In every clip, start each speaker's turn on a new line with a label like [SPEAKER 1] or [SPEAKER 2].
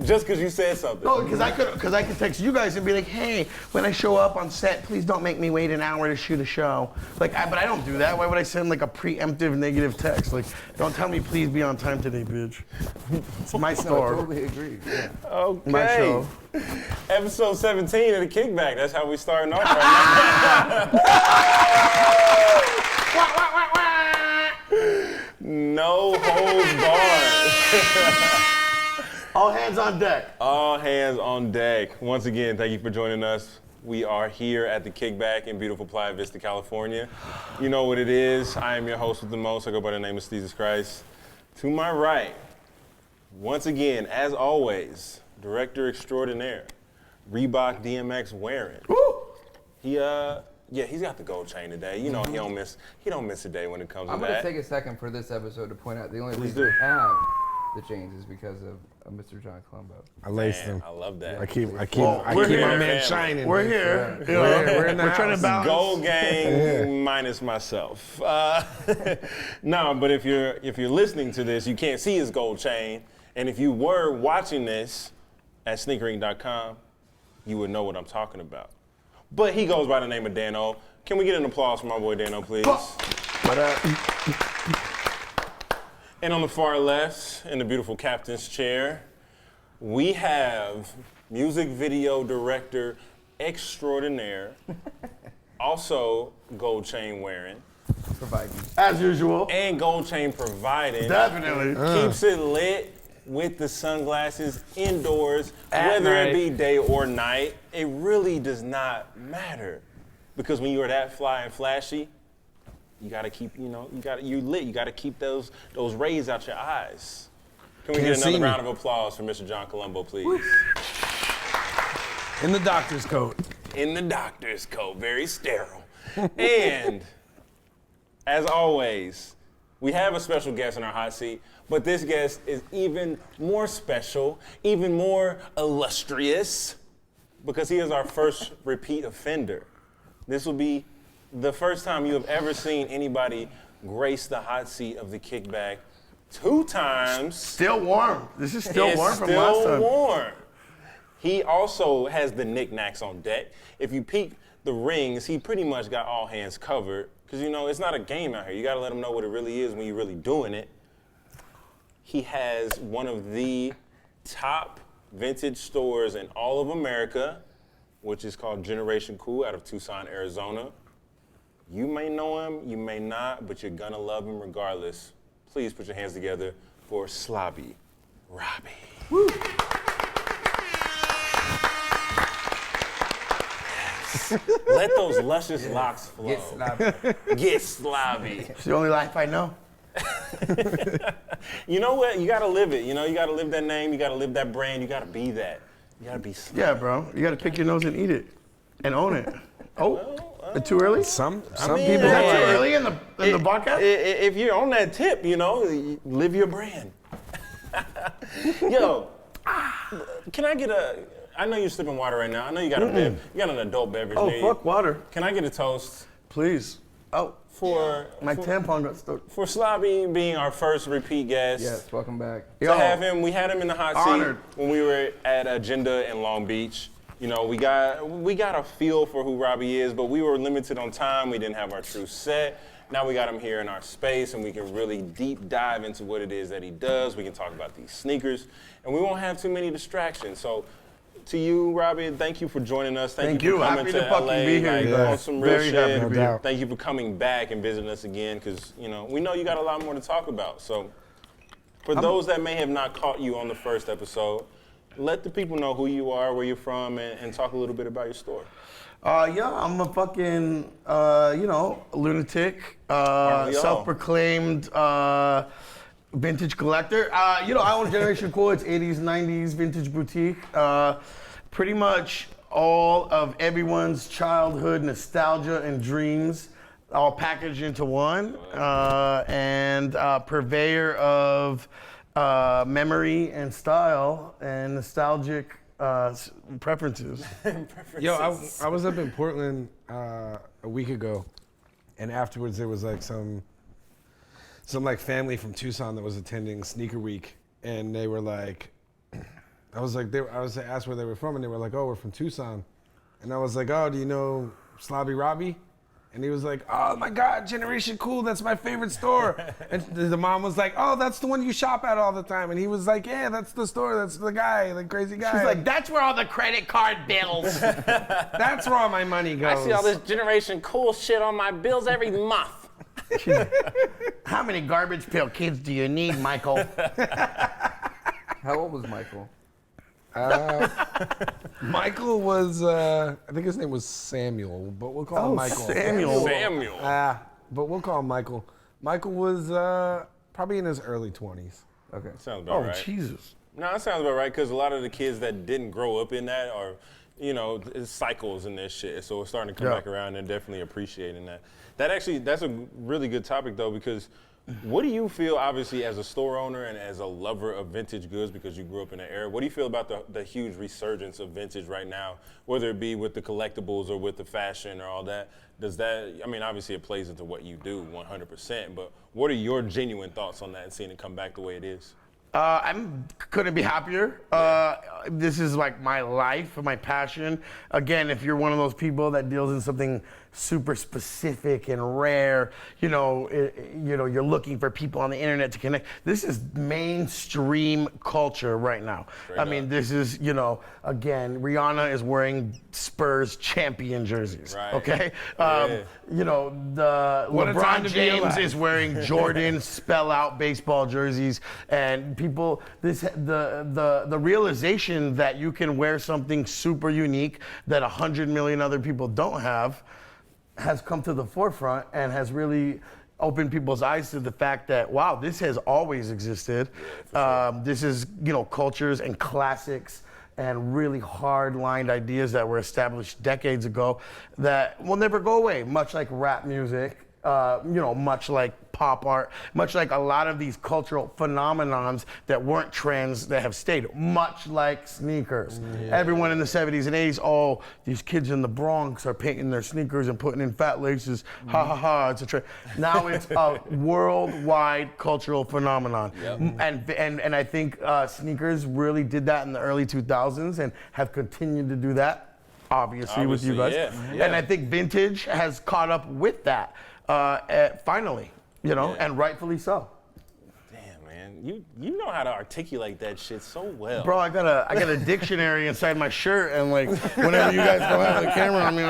[SPEAKER 1] Just because you said something.
[SPEAKER 2] No, because I could text you guys and be like, hey, when I show up on set, please don't make me wait an hour to shoot a show. But I don't do that. Why would I send like a preemptive negative text? Like, don't tell me please be on time today, bitch. It's my store.
[SPEAKER 3] I totally agree. Yeah.
[SPEAKER 1] Okay.
[SPEAKER 2] My show.
[SPEAKER 1] Episode 17 of the Kickback. That's how we starting off right now. No holds barred.
[SPEAKER 2] All hands on deck.
[SPEAKER 1] All hands on deck. Once again, thank you for joining us. We are here at the Kickback in beautiful Playa Vista, California. You know what it is. I am your host with the most. I go by the name of Jesus Christ. To my right, once again, as always, director extraordinaire, Reebok DMX wearing.
[SPEAKER 2] Woo!
[SPEAKER 1] He's got the gold chain today. You know, he don't miss a day when it comes to
[SPEAKER 3] I'm
[SPEAKER 1] that.
[SPEAKER 3] going to take a second for this episode to point out the only
[SPEAKER 1] Please
[SPEAKER 3] reason
[SPEAKER 1] do.
[SPEAKER 3] we have the chains is because of Mr. John Colombo.
[SPEAKER 4] I laced
[SPEAKER 1] Man,
[SPEAKER 4] him.
[SPEAKER 1] I love that.
[SPEAKER 4] I keep
[SPEAKER 2] we're
[SPEAKER 4] my
[SPEAKER 2] here.
[SPEAKER 4] man shining.
[SPEAKER 2] We're here.
[SPEAKER 4] Yeah.
[SPEAKER 2] You know,
[SPEAKER 4] We're in the
[SPEAKER 2] trying
[SPEAKER 4] house.
[SPEAKER 2] to balance.
[SPEAKER 1] Gold gang minus myself. No, but if you're listening to this, you can't see his gold chain. And if you were watching this at sneakering.com, you would know what I'm talking about. But he goes by the name of Dano. Can we get an applause for my boy Dano, please?
[SPEAKER 2] What up?
[SPEAKER 1] And on the far left, in the beautiful captain's chair, we have music video director extraordinaire, also gold chain wearing,
[SPEAKER 3] Providing.
[SPEAKER 2] As usual.
[SPEAKER 1] and gold chain providing.
[SPEAKER 2] Definitely.
[SPEAKER 1] Keeps it lit with the sunglasses indoors,
[SPEAKER 2] At
[SPEAKER 1] whether
[SPEAKER 2] night.
[SPEAKER 1] it be day or night. It really does not matter. Because when you are that fly and flashy, you gotta keep, you lit. You gotta keep those rays out your eyes. Can we
[SPEAKER 4] Can't
[SPEAKER 1] get
[SPEAKER 4] see
[SPEAKER 1] another
[SPEAKER 4] me.
[SPEAKER 1] round of applause for Mr. John Colombo, please?
[SPEAKER 4] In the doctor's coat.
[SPEAKER 1] In the doctor's coat, very sterile. And as always, we have a special guest in our hot seat, but this guest is even more special, even more illustrious, because he is our first repeat offender. This will be the first time you have ever seen anybody grace the hot seat of the Kickback 2 times.
[SPEAKER 2] Still warm. This is still
[SPEAKER 1] It's
[SPEAKER 2] warm from
[SPEAKER 1] still
[SPEAKER 2] last time.
[SPEAKER 1] warm. He also has the knickknacks on deck. If you peek the rings, he pretty much got all hands covered. Because, it's not a game out here. You got to let them know what it really is when you're really doing it. He has one of the top vintage stores in all of America, which is called Generation Cool out of Tucson, Arizona. You may know him, you may not, but you're going to love him regardless. Please put your hands together for Slobby Robbie.
[SPEAKER 2] Woo.
[SPEAKER 1] Let those luscious locks flow.
[SPEAKER 3] Get sloppy.
[SPEAKER 1] Get slobby.
[SPEAKER 2] It's the only life I know.
[SPEAKER 1] You know what? You gotta live it. You gotta live that name. You gotta live that brand. You gotta be that. You gotta be.
[SPEAKER 2] Yeah, bro. You gotta pick your nose and eat it. And own it. Oh, too early?
[SPEAKER 4] Some
[SPEAKER 1] mean,
[SPEAKER 4] people
[SPEAKER 2] Is that
[SPEAKER 1] yeah.
[SPEAKER 2] too early in the podcast?
[SPEAKER 1] If you're on that tip, live your brand. Yo, can I get I know you're sipping water right now. I know you got you got an adult beverage
[SPEAKER 2] Oh,
[SPEAKER 1] near you.
[SPEAKER 2] fuck water.
[SPEAKER 1] Can I get a toast
[SPEAKER 2] Please. Oh,
[SPEAKER 1] for
[SPEAKER 2] my tampon got stuck.
[SPEAKER 1] for Slobby being our first repeat guest?
[SPEAKER 3] Yes, welcome back.
[SPEAKER 1] To have him, we had him in the hot
[SPEAKER 2] Honored.
[SPEAKER 1] seat when we were at Agenda in Long Beach. We got a feel for who Robbie is, but we were limited on time. We didn't have our true set. Now we got him here in our space, and we can really deep dive into what it is that he does. We can talk about these sneakers, and we won't have too many distractions. So, to you, Robbie, thank you for joining us. Thank you for coming
[SPEAKER 2] Happy
[SPEAKER 1] to
[SPEAKER 2] to fucking
[SPEAKER 1] LA,
[SPEAKER 2] be here,
[SPEAKER 1] like,
[SPEAKER 2] guys.
[SPEAKER 1] on some real
[SPEAKER 2] Very happy
[SPEAKER 1] shit.
[SPEAKER 2] to
[SPEAKER 4] be here.
[SPEAKER 1] Thank you for coming back and visiting us again, because we know you got a lot more to talk about. So, for those that may have not caught you on the first episode, let the people know who you are, where you're from, and talk a little bit about your story.
[SPEAKER 2] I'm a fucking, lunatic,
[SPEAKER 1] Aren't we all?
[SPEAKER 2] self-proclaimed vintage collector. I own Generation Cool. It's 80s, 90s vintage boutique. Pretty much all of everyone's childhood nostalgia and dreams all packaged into one, and purveyor of memory and style and nostalgic preferences.
[SPEAKER 4] Yo, I was up in Portland a week ago, and afterwards there was like some like family from Tucson that was attending Sneaker Week, and they were like, I was asked where they were from, and they were like, "Oh, we're from Tucson," and I was like, "Oh, do you know Slobby Robbie?" And he was like, "Oh my God, Generation Cool, that's my favorite store." And the mom was like, "Oh, that's the one you shop at all the time." And he was like, "Yeah, that's the store, that's the guy, the crazy guy."
[SPEAKER 2] She's like, that's where all the credit card bills.
[SPEAKER 4] "That's where all my money goes."
[SPEAKER 1] I see all this Generation Cool shit on my bills every month.
[SPEAKER 2] How many garbage pail kids do you need, Michael?
[SPEAKER 3] How old was Michael?
[SPEAKER 4] Michael was, I think his name was Samuel, but we'll call him Michael.
[SPEAKER 2] Samuel.
[SPEAKER 1] Samuel.
[SPEAKER 4] But we'll call him Michael. Michael was probably in his early 20s.
[SPEAKER 3] Okay.
[SPEAKER 1] Sounds about
[SPEAKER 2] Oh,
[SPEAKER 1] right.
[SPEAKER 2] Jesus.
[SPEAKER 1] No, that sounds about right, because a lot of the kids that didn't grow up in that are, it's cycles in this shit. So we're starting to come back around and definitely appreciating that. That's a really good topic, though, because what do you feel, obviously, as a store owner and as a lover of vintage goods, because you grew up in the era, what do you feel about the huge resurgence of vintage right now, whether it be with the collectibles or with the fashion or all that? Obviously it plays into what you do 100%, but what are your genuine thoughts on that and seeing it come back the way it is?
[SPEAKER 2] Couldn't be happier. This is like my life, my passion. Again, if you're one of those people that deals in something super specific and rare, you're looking for people on the internet to connect. This is mainstream culture right now. This is, again, Rihanna is wearing Spurs champion jerseys.
[SPEAKER 1] Right.
[SPEAKER 2] Okay.
[SPEAKER 1] Yeah.
[SPEAKER 2] The
[SPEAKER 4] What a time
[SPEAKER 2] LeBron
[SPEAKER 4] to be
[SPEAKER 2] James
[SPEAKER 4] alive.
[SPEAKER 2] is wearing Jordan spell out baseball jerseys, and people, the realization that you can wear something super unique that 100 million other people don't have has come to the forefront and has really opened people's eyes to the fact that, wow, this has always existed. This is, cultures and classics and really hard-lined ideas that were established decades ago that will never go away, much like rap music, much like pop art, much like a lot of these cultural phenomenons that weren't trends that have stayed, much like sneakers. Everyone in the 70s and 80s, these kids in the Bronx are painting their sneakers and putting in fat laces. Ha ha ha, it's a trend. Now it's a worldwide cultural phenomenon. And I think sneakers really did that in the early 2000s and have continued to do that, obviously with you guys.
[SPEAKER 1] Yeah.
[SPEAKER 2] And I think vintage has caught up with that finally. And rightfully so.
[SPEAKER 1] Damn, man, you know how to articulate that shit so well.
[SPEAKER 2] Bro, I got a dictionary inside my shirt, and like whenever you guys don't have the camera on me,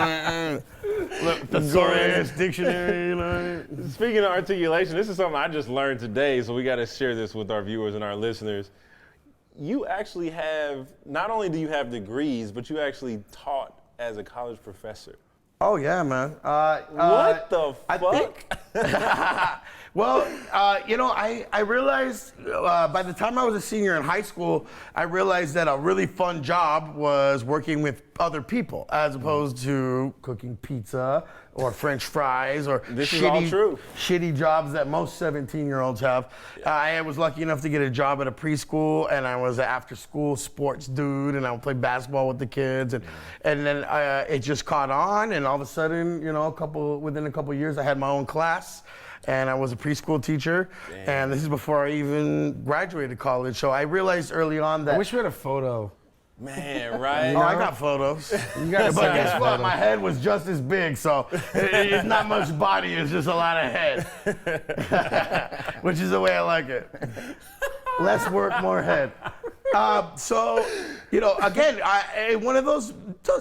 [SPEAKER 2] look, thesaurus, dictionary,
[SPEAKER 1] Speaking of articulation, this is something I just learned today, so we got to share this with our viewers and our listeners. You actually have, not only do you have degrees, but you actually taught as a college professor.
[SPEAKER 2] Oh yeah, man.
[SPEAKER 1] What the fuck?
[SPEAKER 2] I think, well, I realized by the time I was a senior in high school, I realized that a really fun job was working with other people as opposed to cooking pizza or French fries or
[SPEAKER 1] This is all true.
[SPEAKER 2] shitty jobs that most 17-year-olds have. I was lucky enough to get a job at a preschool, and I was an after-school sports dude, and I would play basketball with the kids, and then it just caught on, and all of a sudden, within a couple years, I had my own class, and I was a preschool teacher, and this is before I even graduated college. So I realized early on that.
[SPEAKER 4] I wish we had a photo.
[SPEAKER 1] Man, right?
[SPEAKER 2] Oh, I got photos.
[SPEAKER 4] You gotta
[SPEAKER 2] But
[SPEAKER 4] send
[SPEAKER 2] guess
[SPEAKER 4] us
[SPEAKER 2] what?
[SPEAKER 4] photos.
[SPEAKER 2] My head was just as big, so it's not much body, it's just a lot of head. Which is the way I like it. Less work, more head. Again, one of those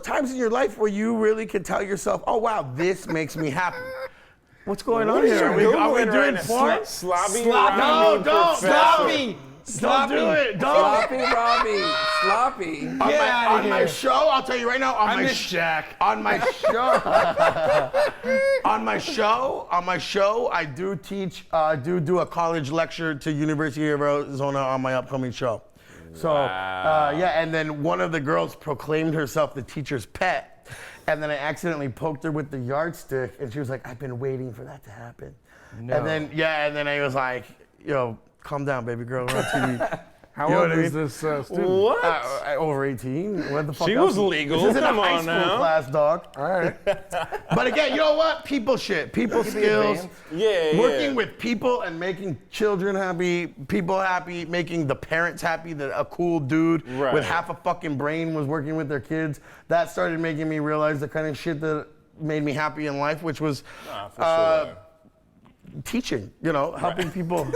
[SPEAKER 2] times in your life where you really can tell yourself, oh, wow, this makes me happy. What's going on here? Are we doing porn?
[SPEAKER 1] Sloppy
[SPEAKER 2] No, don't.
[SPEAKER 1] Sloppy.
[SPEAKER 2] Don't do it. Don't.
[SPEAKER 3] Sloppy Robbie. Sloppy.
[SPEAKER 2] On my show, I'll tell you right now.
[SPEAKER 4] I miss Jack.
[SPEAKER 2] On my show, I do teach. Do a college lecture to University of Arizona on my upcoming show. So and then one of the girls proclaimed herself the teacher's pet, and then I accidentally poked her with the yardstick, and she was like, "I've been waiting for that to happen."
[SPEAKER 3] No.
[SPEAKER 2] And then I was like, calm down, baby girl. We're on TV.
[SPEAKER 4] How
[SPEAKER 2] You know
[SPEAKER 4] old
[SPEAKER 2] what I
[SPEAKER 4] is
[SPEAKER 2] mean?
[SPEAKER 4] this student?
[SPEAKER 1] What?
[SPEAKER 2] Over 18. What the fuck?
[SPEAKER 1] She
[SPEAKER 2] else?
[SPEAKER 1] was legal.
[SPEAKER 2] This isn't
[SPEAKER 1] Come
[SPEAKER 2] a high
[SPEAKER 1] on
[SPEAKER 2] school
[SPEAKER 1] now.
[SPEAKER 2] class, dog.
[SPEAKER 4] All right.
[SPEAKER 2] But again, you know what? People shit. People skills.
[SPEAKER 3] advanced.
[SPEAKER 1] Yeah,
[SPEAKER 2] Working with people and making children happy, people happy, making the parents happy that a cool dude
[SPEAKER 1] Right.
[SPEAKER 2] with half a fucking brain was working with their kids. That started making me realize the kind of shit that made me happy in life, which was
[SPEAKER 1] For sure.
[SPEAKER 2] teaching, you know, helping people.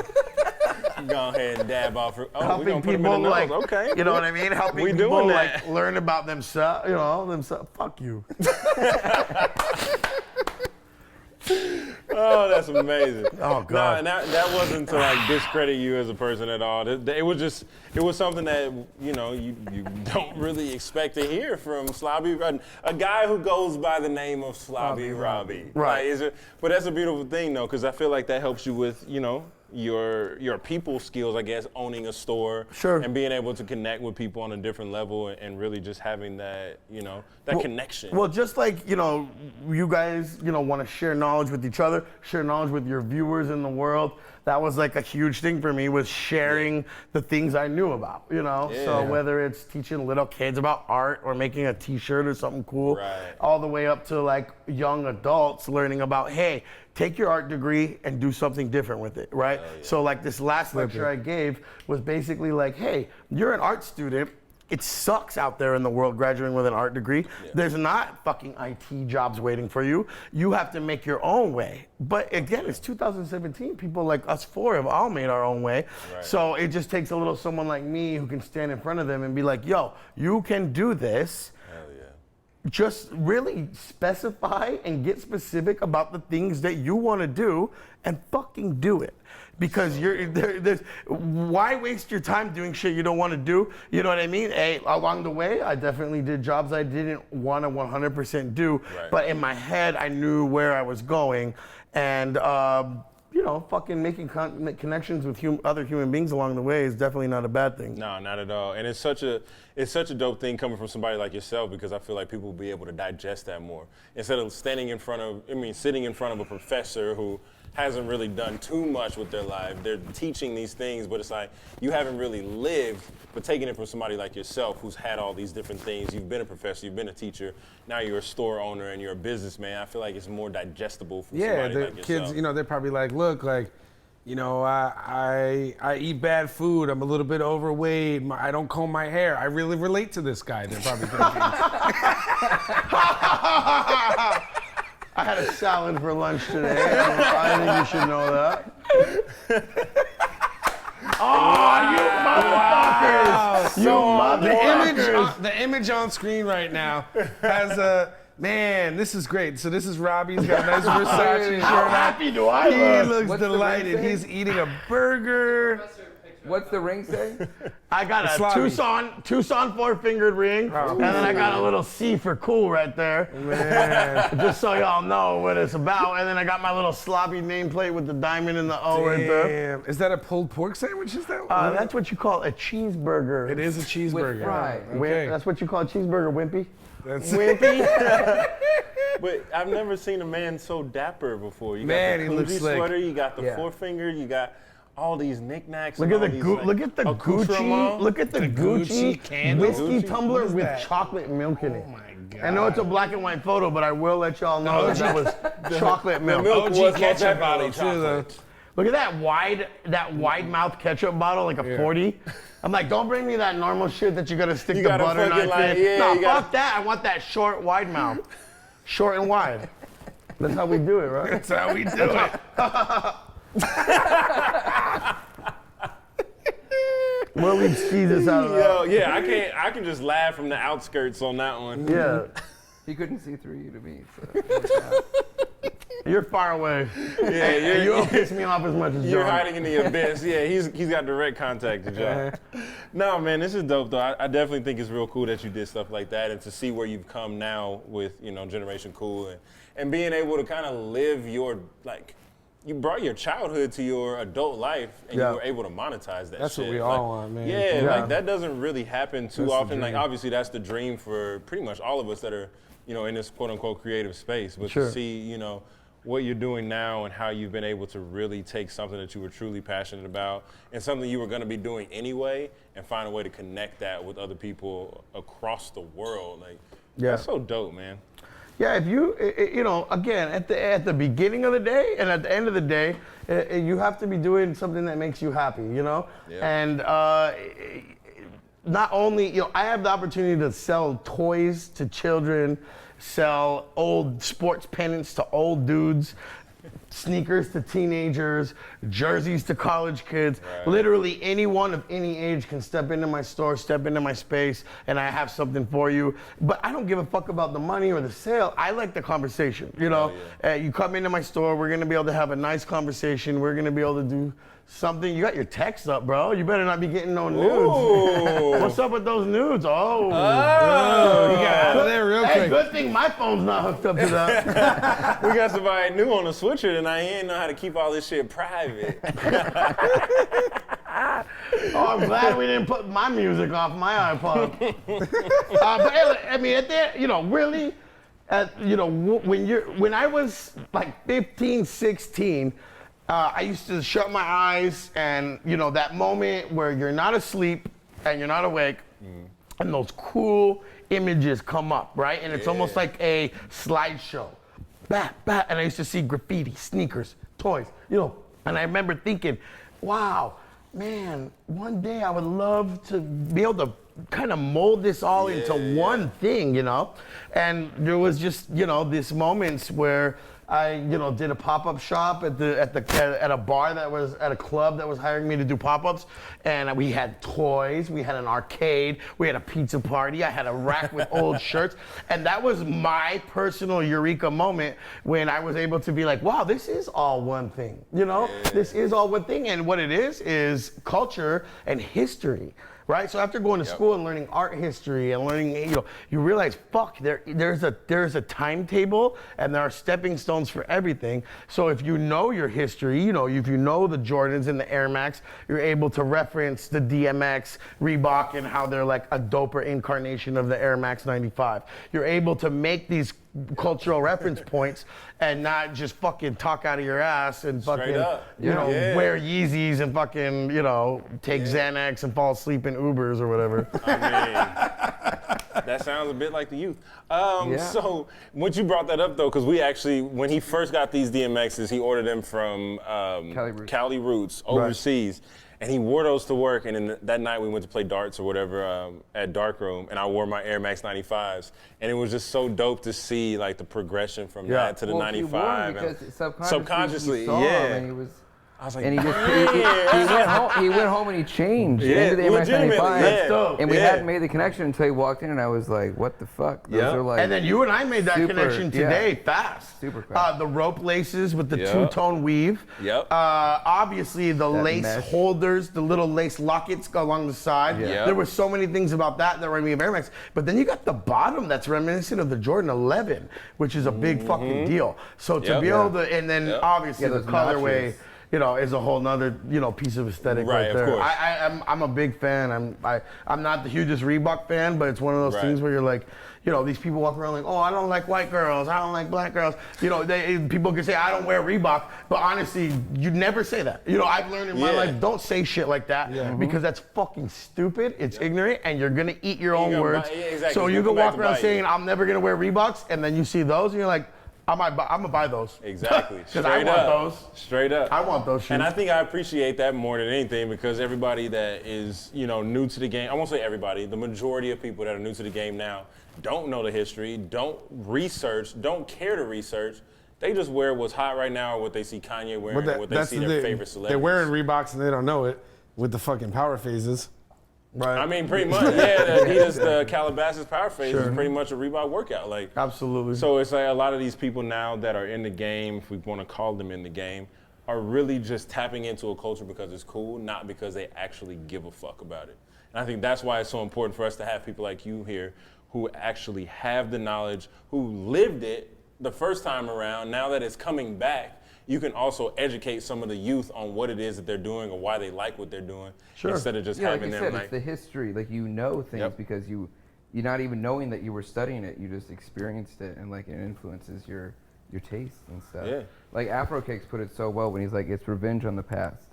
[SPEAKER 1] Go ahead and dab off. Oh, we're
[SPEAKER 2] Helping
[SPEAKER 1] gonna put him in
[SPEAKER 2] people
[SPEAKER 1] the
[SPEAKER 2] like,
[SPEAKER 1] nose. Okay.
[SPEAKER 2] you know what I mean? Helping
[SPEAKER 1] We
[SPEAKER 2] people
[SPEAKER 1] doing
[SPEAKER 2] like
[SPEAKER 1] that.
[SPEAKER 2] learn about themselves, you know, themselves. Fuck you.
[SPEAKER 1] Oh, that's amazing.
[SPEAKER 2] Oh, God.
[SPEAKER 1] Nah, that wasn't to like discredit you as a person at all. It was something that, you know, you don't really expect to hear from Slobby, a guy who goes by the name of Slobby Robbie.
[SPEAKER 2] Right.
[SPEAKER 1] Like, but that's a beautiful thing though, because I feel like that helps you with, you know, your people skills, I guess, owning a store
[SPEAKER 2] Sure.
[SPEAKER 1] and being able to connect with people on a different level and really just having that, you know, that connection.
[SPEAKER 2] Well, just like, you know, you guys, you know, want to share knowledge with each other, share knowledge with your viewers in the world. That was like a huge thing for me, was sharing the things I knew about, you know? So
[SPEAKER 1] Yeah.
[SPEAKER 2] whether it's teaching little kids about art or making a t-shirt or something cool,
[SPEAKER 1] Right.
[SPEAKER 2] all the way up to like young adults learning about, hey, take your art degree and do something different with it, right? So like this last lecture I gave was basically like, hey, you're an art student. It sucks out there in the world graduating with an art degree. There's not fucking IT jobs waiting for you. You have to make your own way. But again, it's 2017. People like us four have all made our own way.
[SPEAKER 1] Right.
[SPEAKER 2] So it just takes a little someone like me who can stand in front of them and be like, yo, you can do this.
[SPEAKER 1] Hell yeah.
[SPEAKER 2] Just really specify and get specific about the things that you want to do and fucking do it. Because there's why waste your time doing shit you don't want to do? You know what I mean? Along the way, I definitely did jobs I didn't want to 100% do,
[SPEAKER 1] Right.
[SPEAKER 2] but in my head, I knew where I was going, and you know, fucking making connections with other human beings along the way is definitely not a bad thing.
[SPEAKER 1] No, not at all. And it's such a dope thing coming from somebody like yourself, because I feel like people will be able to digest that more. Instead of sitting in front of a professor who hasn't really done too much with their life. They're teaching these things, but it's like you haven't really lived, but taking it from somebody like yourself who's had all these different things. You've been a professor, you've been a teacher, now you're a store owner and you're a businessman. I feel like it's more digestible for
[SPEAKER 4] Yeah,
[SPEAKER 1] somebody
[SPEAKER 4] the
[SPEAKER 1] like
[SPEAKER 4] kids,
[SPEAKER 1] yourself.
[SPEAKER 4] you know, they're probably like, look, like, you know, I eat bad food. I'm a little bit overweight. I don't comb my hair. I really relate to this guy. They're probably thinking.
[SPEAKER 2] I had a salad for lunch today. I think you should know that. Oh, you motherfuckers!
[SPEAKER 4] The image on screen right now has a man. This is great. So this is Robbie. He's got a nice Versace shirt
[SPEAKER 2] How
[SPEAKER 4] on.
[SPEAKER 2] happy do I
[SPEAKER 4] He
[SPEAKER 2] look?
[SPEAKER 4] looks
[SPEAKER 3] What's the
[SPEAKER 4] delighted.
[SPEAKER 3] ring say?
[SPEAKER 4] He's eating a burger.
[SPEAKER 3] What's the ring say?
[SPEAKER 2] I got a
[SPEAKER 4] Slobby.
[SPEAKER 2] Tucson four-fingered ring, and then I got a little C for cool right there.
[SPEAKER 4] Man,
[SPEAKER 2] Just so y'all know what it's about. And then I got my little sloppy nameplate with the diamond and the O right there.
[SPEAKER 4] damn. Is that a pulled pork sandwich? Is that?
[SPEAKER 2] That's what you call a cheeseburger.
[SPEAKER 4] It is a cheeseburger.
[SPEAKER 3] fries.
[SPEAKER 4] Okay.
[SPEAKER 2] That's what you call a cheeseburger, wimpy.
[SPEAKER 4] That's
[SPEAKER 2] Wimpy.
[SPEAKER 1] But I've never seen a man so dapper before. You
[SPEAKER 4] Man,
[SPEAKER 1] got
[SPEAKER 4] he
[SPEAKER 1] the
[SPEAKER 4] looks
[SPEAKER 1] Coogee
[SPEAKER 4] slick.
[SPEAKER 1] sweater, you got the
[SPEAKER 3] Yeah.
[SPEAKER 1] forefinger, you got all these knickknacks.
[SPEAKER 2] Look
[SPEAKER 1] and
[SPEAKER 2] at the
[SPEAKER 1] all these,
[SPEAKER 2] look at the Gucci.
[SPEAKER 1] accoutrements.
[SPEAKER 2] Look at the
[SPEAKER 4] Gucci
[SPEAKER 2] Gucci
[SPEAKER 4] candle?
[SPEAKER 2] whiskey
[SPEAKER 1] Gucci?
[SPEAKER 2] tumbler
[SPEAKER 4] What is
[SPEAKER 2] with
[SPEAKER 4] that?
[SPEAKER 2] chocolate milk in it.
[SPEAKER 4] Oh my god.
[SPEAKER 2] I know it's a black and white photo, but I will let y'all know that was chocolate milk.
[SPEAKER 1] milk
[SPEAKER 4] OG
[SPEAKER 1] was most
[SPEAKER 4] ketchup
[SPEAKER 1] definitely
[SPEAKER 4] bottle too, though.
[SPEAKER 1] chocolate.
[SPEAKER 2] Look at that wide mouth ketchup bottle, like a 40. I'm like, don't bring me that normal shit that you gotta stick
[SPEAKER 1] You
[SPEAKER 2] the
[SPEAKER 1] gotta
[SPEAKER 2] butter
[SPEAKER 1] fucking
[SPEAKER 2] knife
[SPEAKER 1] like-
[SPEAKER 2] in.
[SPEAKER 1] yeah,
[SPEAKER 2] No,
[SPEAKER 1] you gotta-
[SPEAKER 2] fuck that. I want that short, wide mouth. Short and wide. That's how we do it, right?
[SPEAKER 4] That's how we do it.
[SPEAKER 2] Well, we squeeze this out of
[SPEAKER 1] Yo, yeah, I can just laugh from the outskirts on that one.
[SPEAKER 2] Yeah.
[SPEAKER 3] He couldn't see through you to me. So it worked out.
[SPEAKER 2] You're far away.
[SPEAKER 1] Yeah,
[SPEAKER 2] You don't piss me off as much as
[SPEAKER 1] You're
[SPEAKER 2] John.
[SPEAKER 1] hiding in the abyss. Yeah, he's got direct contact to John. No, man, this is dope though. I definitely think it's real cool that you did stuff like that, and to see where you've come now with, you know, Generation Cool, and being able to kind of live your, like, you brought your childhood to your adult life, and
[SPEAKER 2] Yeah.
[SPEAKER 1] you were able to monetize that.
[SPEAKER 4] That's what
[SPEAKER 1] shit.
[SPEAKER 4] we all want, man.
[SPEAKER 1] Yeah,
[SPEAKER 2] Yeah.
[SPEAKER 1] like that doesn't really happen too
[SPEAKER 4] That's the
[SPEAKER 1] often. Like
[SPEAKER 4] dream.
[SPEAKER 1] obviously that's the dream for pretty much all of us that are, you know, in this quote unquote creative space. But
[SPEAKER 2] Sure.
[SPEAKER 1] to see, you know, what you're doing now and how you've been able to really take something that you were truly passionate about and something you were going to be doing anyway and find a way to connect that with other people across the world. Like, that's so dope, man.
[SPEAKER 2] Yeah, if you, again, at the beginning of the day and at the end of the day, you have to be doing something that makes you happy, Yeah. And not only, I have the opportunity to sell toys to children, sell old sports pennants to old dudes, sneakers to teenagers, jerseys to college kids. Right. Literally anyone of any age can step into my store, step into my space, and I have something for you. But I don't give a fuck about the money or the sale. I like the conversation, You come into my store, we're gonna be able to have a nice conversation. We're gonna be able to do something. You got your text up, bro. You better not be getting no nudes. What's up with those nudes?
[SPEAKER 4] You got out of there real quick.
[SPEAKER 2] Good thing my phone's not hooked up to that.
[SPEAKER 1] We got somebody new on the switcher and I ain't know how to keep all this shit private.
[SPEAKER 2] I'm glad we didn't put my music off my iPod. But I mean, really, when I was like 15, 16, I used to shut my eyes and, that moment where you're not asleep and you're not awake and those cool images come up, right? And it's almost like a slideshow. And I used to see graffiti, sneakers, toys, and I remember thinking, wow, man, one day I would love to be able to kind of mold this all into one thing, And there was just, these moments where I, did a pop-up shop at a bar that was at a club that was hiring me to do pop-ups, and we had toys, we had an arcade, we had a pizza party, I had a rack with old shirts, and that was my personal eureka moment when I was able to be like, wow, this is all one thing, This is all one thing, and what it is culture and history. Right, so after going to school and learning art history and learning, you realize, fuck, there's a timetable and there are stepping stones for everything. So if you know your history, if you know the Jordans and the Air Max, you're able to reference the DMX, Reebok, and how they're like a doper incarnation of the Air Max 95. You're able to make these cultural reference points and not just fucking talk out of your ass and fucking wear Yeezys and fucking take Xanax and fall asleep in Ubers or whatever.
[SPEAKER 1] I mean, that sounds a bit like the youth. So once you brought that up though, because we actually, when he first got these DMXs, he ordered them from Cali Roots overseas. Right. And he wore those to work, and then that night we went to play darts or whatever at Darkroom, and I wore my Air Max 95s, and it was just so dope to see like the progression from that to the 95.
[SPEAKER 3] Because
[SPEAKER 1] subconsciously,
[SPEAKER 3] you saw him and he was.
[SPEAKER 1] I was like,
[SPEAKER 3] and he went home and he changed into the Air Max 95.
[SPEAKER 2] That's dope.
[SPEAKER 3] And we hadn't made the connection until he walked in, and I was like, what the fuck? Those are like,
[SPEAKER 2] and then you and I made that connection today, fast.
[SPEAKER 3] Super fast.
[SPEAKER 2] The rope laces with the two-tone weave. Obviously, the lace mesh holders, the little lace lockets go along the side. There were so many things about that reminded me of Air Max. But then you got the bottom that's reminiscent of the Jordan 11, which is a big fucking deal. So to be able to, and then obviously the colorway, is a whole nother, piece of aesthetic right there.
[SPEAKER 1] Of course.
[SPEAKER 2] I'm a big fan. I'm not the hugest Reebok fan, but it's one of those things where you're like, these people walk around like, oh, I don't like white girls, I don't like black girls. People can say I don't wear Reebok, but honestly, you never say that. I've learned in my life, don't say shit like that because that's fucking stupid. It's ignorant, and you're gonna eat your own words. So you can walk around saying I'm never gonna wear Reeboks, and then you see those, and you're like, I'm gonna buy those.
[SPEAKER 1] Exactly.
[SPEAKER 2] Because I want those.
[SPEAKER 1] Straight up.
[SPEAKER 2] I want those shoes.
[SPEAKER 1] And I think I appreciate that more than anything because everybody that is, new to the game, I won't say everybody, the majority of people that are new to the game now don't know the history, don't research, don't care to research. They just wear what's hot right now or what they see Kanye wearing or what they see their favorite celebrities.
[SPEAKER 4] They're wearing Reeboks and they don't know it with the fucking power phases.
[SPEAKER 2] Right.
[SPEAKER 1] I mean, pretty much, the Adidas, the Calabasas Power Phase is pretty much a Reebok workout. Like,
[SPEAKER 2] absolutely.
[SPEAKER 1] So it's like a lot of these people now that are in the game, if we want to call them in the game, are really just tapping into a culture because it's cool, not because they actually give a fuck about it. And I think that's why it's so important for us to have people like you here who actually have the knowledge, who lived it the first time around. Now that it's coming back, you can also educate some of the youth on what it is that they're doing or why they like what they're doing instead of just having them
[SPEAKER 3] like. It's the history, like things because you're not even knowing that you were studying it. You just experienced it, and like it influences your your tastes and stuff.
[SPEAKER 1] Yeah.
[SPEAKER 3] Like Afro Cakes put it so well when he's like, it's revenge on the past.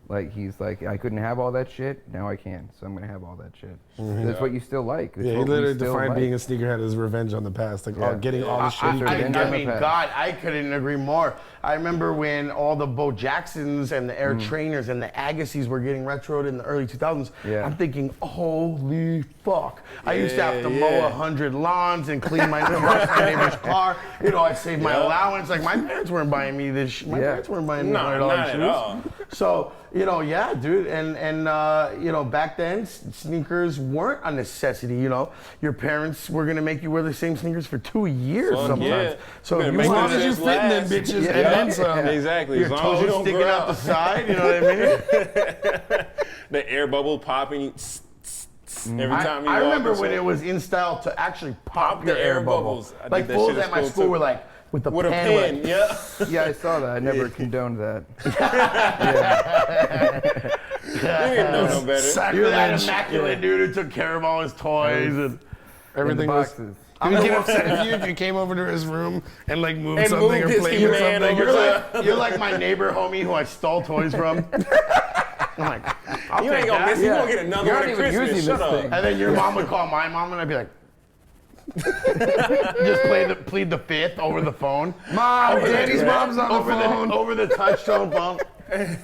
[SPEAKER 3] Like he's like, I couldn't have all that shit, now I can, so I'm gonna have all that shit. That's what you still like. That's
[SPEAKER 4] Yeah, he
[SPEAKER 3] what we
[SPEAKER 4] literally
[SPEAKER 3] still
[SPEAKER 4] defined
[SPEAKER 3] like.
[SPEAKER 4] being a sneakerhead as revenge on the past, like getting all the
[SPEAKER 2] I
[SPEAKER 4] shit.
[SPEAKER 3] revenge on the
[SPEAKER 2] mean,
[SPEAKER 3] past.
[SPEAKER 2] God, I couldn't agree more. I remember when all the Bo Jacksons and the Air Trainers and the Agassiz were getting retroed in the early 2000s.
[SPEAKER 3] Yeah.
[SPEAKER 2] I'm thinking, holy fuck. I used to have to mow
[SPEAKER 1] Yeah.
[SPEAKER 2] 100 lawns and clean my neighbor's car. You know, I'd save my allowance. Like, my parents weren't buying me this shit. My parents weren't buying me
[SPEAKER 1] No,
[SPEAKER 2] $100
[SPEAKER 1] not
[SPEAKER 2] shoes.
[SPEAKER 1] at all.
[SPEAKER 2] So, you know, yeah, dude, and you know, back then sneakers weren't a necessity. You know, your parents were gonna make you wear the same sneakers for 2 years
[SPEAKER 1] Fuck
[SPEAKER 2] sometimes.
[SPEAKER 1] yeah.
[SPEAKER 2] So
[SPEAKER 1] You
[SPEAKER 2] if
[SPEAKER 1] better
[SPEAKER 2] you
[SPEAKER 1] make
[SPEAKER 2] wanted
[SPEAKER 1] them
[SPEAKER 2] to
[SPEAKER 1] just
[SPEAKER 4] fit in them
[SPEAKER 1] last.
[SPEAKER 4] bitches
[SPEAKER 2] Yeah.
[SPEAKER 4] and then some.
[SPEAKER 1] Exactly.
[SPEAKER 2] your
[SPEAKER 1] As long as you
[SPEAKER 2] toes
[SPEAKER 1] don't
[SPEAKER 2] sticking
[SPEAKER 1] grow
[SPEAKER 2] out the
[SPEAKER 1] out.
[SPEAKER 2] side, you know what I mean?
[SPEAKER 1] The air bubble popping you every time you
[SPEAKER 2] I
[SPEAKER 1] walk
[SPEAKER 2] remember
[SPEAKER 1] and
[SPEAKER 2] when
[SPEAKER 1] shit.
[SPEAKER 2] it was in style to actually pop
[SPEAKER 1] the
[SPEAKER 2] your
[SPEAKER 1] air
[SPEAKER 2] air
[SPEAKER 1] bubbles.
[SPEAKER 2] bubbles.
[SPEAKER 1] I
[SPEAKER 2] Like
[SPEAKER 1] did that
[SPEAKER 2] fools
[SPEAKER 1] shit at
[SPEAKER 2] at my
[SPEAKER 1] school,
[SPEAKER 2] school
[SPEAKER 1] too.
[SPEAKER 2] were like with the
[SPEAKER 1] with a
[SPEAKER 2] pen.
[SPEAKER 1] pen, yeah.
[SPEAKER 3] Yeah, I saw that. I never condoned that.
[SPEAKER 1] You didn't know no better.
[SPEAKER 2] You're that immaculate dude who took care of all his toys and
[SPEAKER 3] In the
[SPEAKER 4] Everything was.
[SPEAKER 3] boxes.
[SPEAKER 4] He would get upset if you came over to his room and like moved
[SPEAKER 1] And
[SPEAKER 4] something
[SPEAKER 1] moved
[SPEAKER 4] or
[SPEAKER 1] his
[SPEAKER 4] played with
[SPEAKER 1] He-Man
[SPEAKER 4] something.
[SPEAKER 1] over
[SPEAKER 2] you're like my neighbor homie who I stole toys from. I'm like, I'll
[SPEAKER 1] You ain't
[SPEAKER 2] take
[SPEAKER 1] gonna
[SPEAKER 2] that.
[SPEAKER 1] miss. You gonna get another
[SPEAKER 3] You're
[SPEAKER 1] one
[SPEAKER 3] not
[SPEAKER 1] at
[SPEAKER 3] even
[SPEAKER 1] Christmas.
[SPEAKER 3] using
[SPEAKER 1] Shut
[SPEAKER 3] this
[SPEAKER 1] up.
[SPEAKER 3] thing.
[SPEAKER 2] And then your mom would call my mom and I'd be like, just plead the fifth over the phone.
[SPEAKER 4] Mom, Daddy's mom's on the
[SPEAKER 2] over
[SPEAKER 4] phone.
[SPEAKER 2] over the touch tone phone.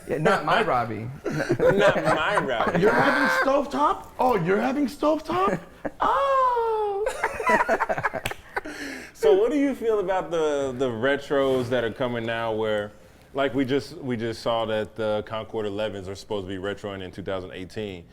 [SPEAKER 3] Yeah, not my Robbie.
[SPEAKER 1] Not my route.
[SPEAKER 2] You're having stovetop? Oh, you're having stovetop? Oh.
[SPEAKER 1] So what do you feel about the retros that are coming now where like we just saw that the Concord 11s are supposed to be retroing in 2018.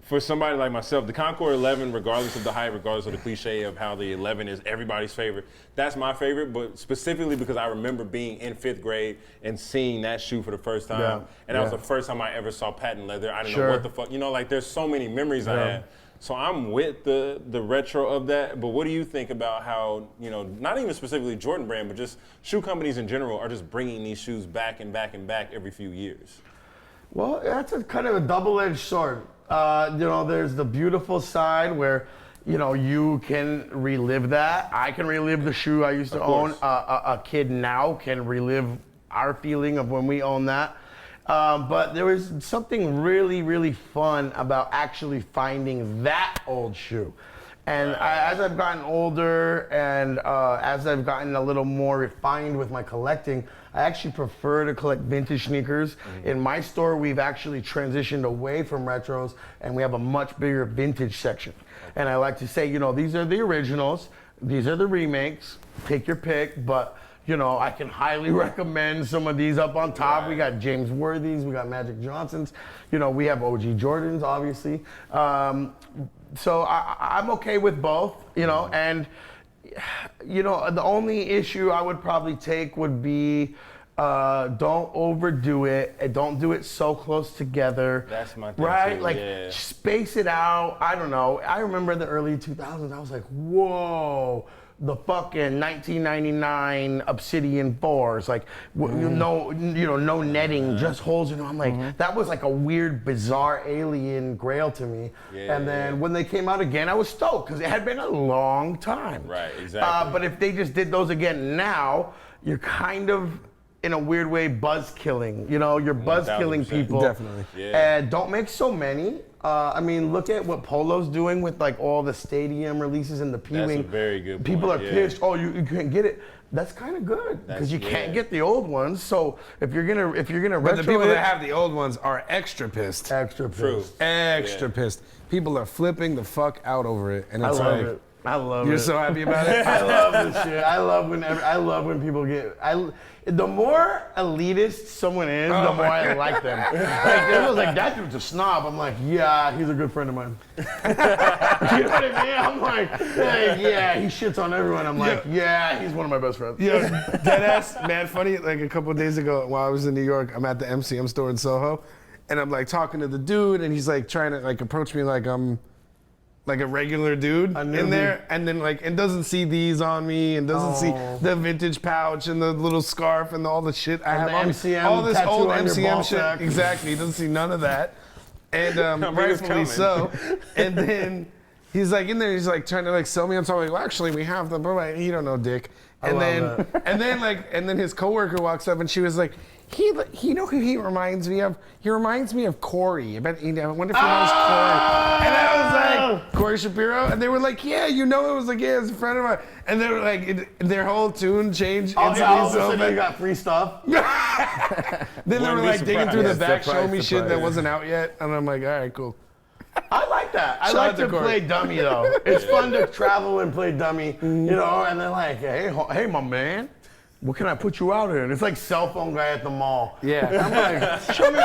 [SPEAKER 1] For somebody like myself, the Concord 11, regardless of the hype, regardless of the cliche of how the 11 is everybody's favorite, that's my favorite, but specifically because I remember being in 5th grade and seeing that shoe for the first time.
[SPEAKER 2] Yeah.
[SPEAKER 1] And that was the first time I ever saw patent leather. I didn't know
[SPEAKER 2] Sure.
[SPEAKER 1] what the fuck, like there's so many memories I had. So I'm with the retro of that, but what do you think about how, not even specifically Jordan Brand, but just shoe companies in general are just bringing these shoes back and back and back every few years?
[SPEAKER 2] Well, that's a kind of a double-edged sword. There's the beautiful side where, you can relive that. I can relive the shoe I used to own. A kid now can relive our feeling of when we owned that. But there was something really, really fun about actually finding that old shoe. And as I've gotten older and as I've gotten a little more refined with my collecting, I actually prefer to collect vintage sneakers. In my store, we've actually transitioned away from retros and we have a much bigger vintage section. And I like to say, these are the originals, these are the remakes, take your pick, but I can highly recommend some of these up on top. We got James Worthy's, we got Magic Johnson's, we have OG Jordans, obviously. So I'm okay with both, and the only issue I would probably take would be don't overdo it and don't do it so close together.
[SPEAKER 1] That's my thing
[SPEAKER 2] right?
[SPEAKER 1] too,
[SPEAKER 2] Like
[SPEAKER 1] yeah.
[SPEAKER 2] space it out. I don't know. I remember the early 2000s. I was like, whoa. The fucking 1999 Obsidian 4s, like no netting, just holes. I'm like, that was like a weird, bizarre alien grail to me.
[SPEAKER 1] Yeah,
[SPEAKER 2] and then when they came out again, I was stoked because it had been a long time.
[SPEAKER 1] Right, exactly.
[SPEAKER 2] But if they just did those again now, you're kind of in a weird way buzz killing. You're buzz killing
[SPEAKER 1] 1000%.
[SPEAKER 2] people.
[SPEAKER 4] Definitely.
[SPEAKER 1] Yeah.
[SPEAKER 2] And don't make so many. Look at what Polo's doing with like all the stadium releases and the P-Wing.
[SPEAKER 1] That's a very good
[SPEAKER 2] People
[SPEAKER 1] point,
[SPEAKER 2] are
[SPEAKER 1] yeah.
[SPEAKER 2] pissed. Oh, you can't get it. That's kind of good because you can't get the old ones. So if you're gonna
[SPEAKER 4] But
[SPEAKER 2] retro
[SPEAKER 4] the people
[SPEAKER 2] it,
[SPEAKER 4] that have the old ones are extra pissed.
[SPEAKER 2] extra pissed.
[SPEAKER 1] True.
[SPEAKER 4] Extra pissed. People are flipping the fuck out over it, and
[SPEAKER 2] I
[SPEAKER 4] it's
[SPEAKER 2] love
[SPEAKER 4] like,
[SPEAKER 2] it. I love
[SPEAKER 4] you're
[SPEAKER 2] it.
[SPEAKER 4] so happy about it.
[SPEAKER 2] I love this shit. I love when people get. The more elitist someone is, the more I like them. Like everyone's like, that dude's a snob. I'm like, yeah, he's a good friend of mine. You know what I mean? I'm like, hey, yeah, he shits on everyone. I'm like, yeah, he's one of my best friends.
[SPEAKER 4] Yo, deadass, mad funny. Like a couple of days ago, while I was in New York, I'm at the MCM store in Soho, and I'm like talking to the dude, and he's like trying to like approach me like I'm like a regular dude in there, and then like and doesn't see these on me, and doesn't see the vintage pouch and the little scarf and all the shit I have
[SPEAKER 2] the
[SPEAKER 4] on me.
[SPEAKER 2] MCM
[SPEAKER 4] all this
[SPEAKER 2] tattoo
[SPEAKER 4] old
[SPEAKER 2] on your ball
[SPEAKER 4] MCM shit.
[SPEAKER 2] sack.
[SPEAKER 4] Exactly, he doesn't see none of that, and
[SPEAKER 1] mean, it's
[SPEAKER 4] rightfully
[SPEAKER 1] coming.
[SPEAKER 4] so. And then he's like in there, he's like trying to like sell me on something. Like, well, actually, we have the. You don't know, Dick. And
[SPEAKER 2] love
[SPEAKER 4] then then his coworker walks up and she was like, you know who he reminds me of? He reminds me of Corey. I wonder if he knows Corey. And I was like, Corey Shapiro? And they were like, yeah, you know, it was like, yeah, it's a friend of mine. And they were like, their whole tune changed
[SPEAKER 2] Oh,
[SPEAKER 4] instantly.
[SPEAKER 2] yeah, all of a
[SPEAKER 4] so
[SPEAKER 2] sudden
[SPEAKER 4] bad.
[SPEAKER 2] you got free stuff.
[SPEAKER 4] Then they
[SPEAKER 1] Wouldn't
[SPEAKER 4] were
[SPEAKER 1] be
[SPEAKER 4] like digging through the
[SPEAKER 1] surprised.
[SPEAKER 4] back,
[SPEAKER 3] Surprise,
[SPEAKER 4] showing me shit that
[SPEAKER 3] surprise.
[SPEAKER 4] wasn't out yet. And I'm like, all right, cool.
[SPEAKER 2] I like that. I
[SPEAKER 4] Shout
[SPEAKER 2] like
[SPEAKER 4] out
[SPEAKER 2] to
[SPEAKER 4] to Corey.
[SPEAKER 2] play dummy though. It's fun to travel and play dummy, you know. And they're like, hey, my man, what can I put you out in? It's like cell phone guy at the mall.
[SPEAKER 4] Yeah.
[SPEAKER 2] I'm like, show me.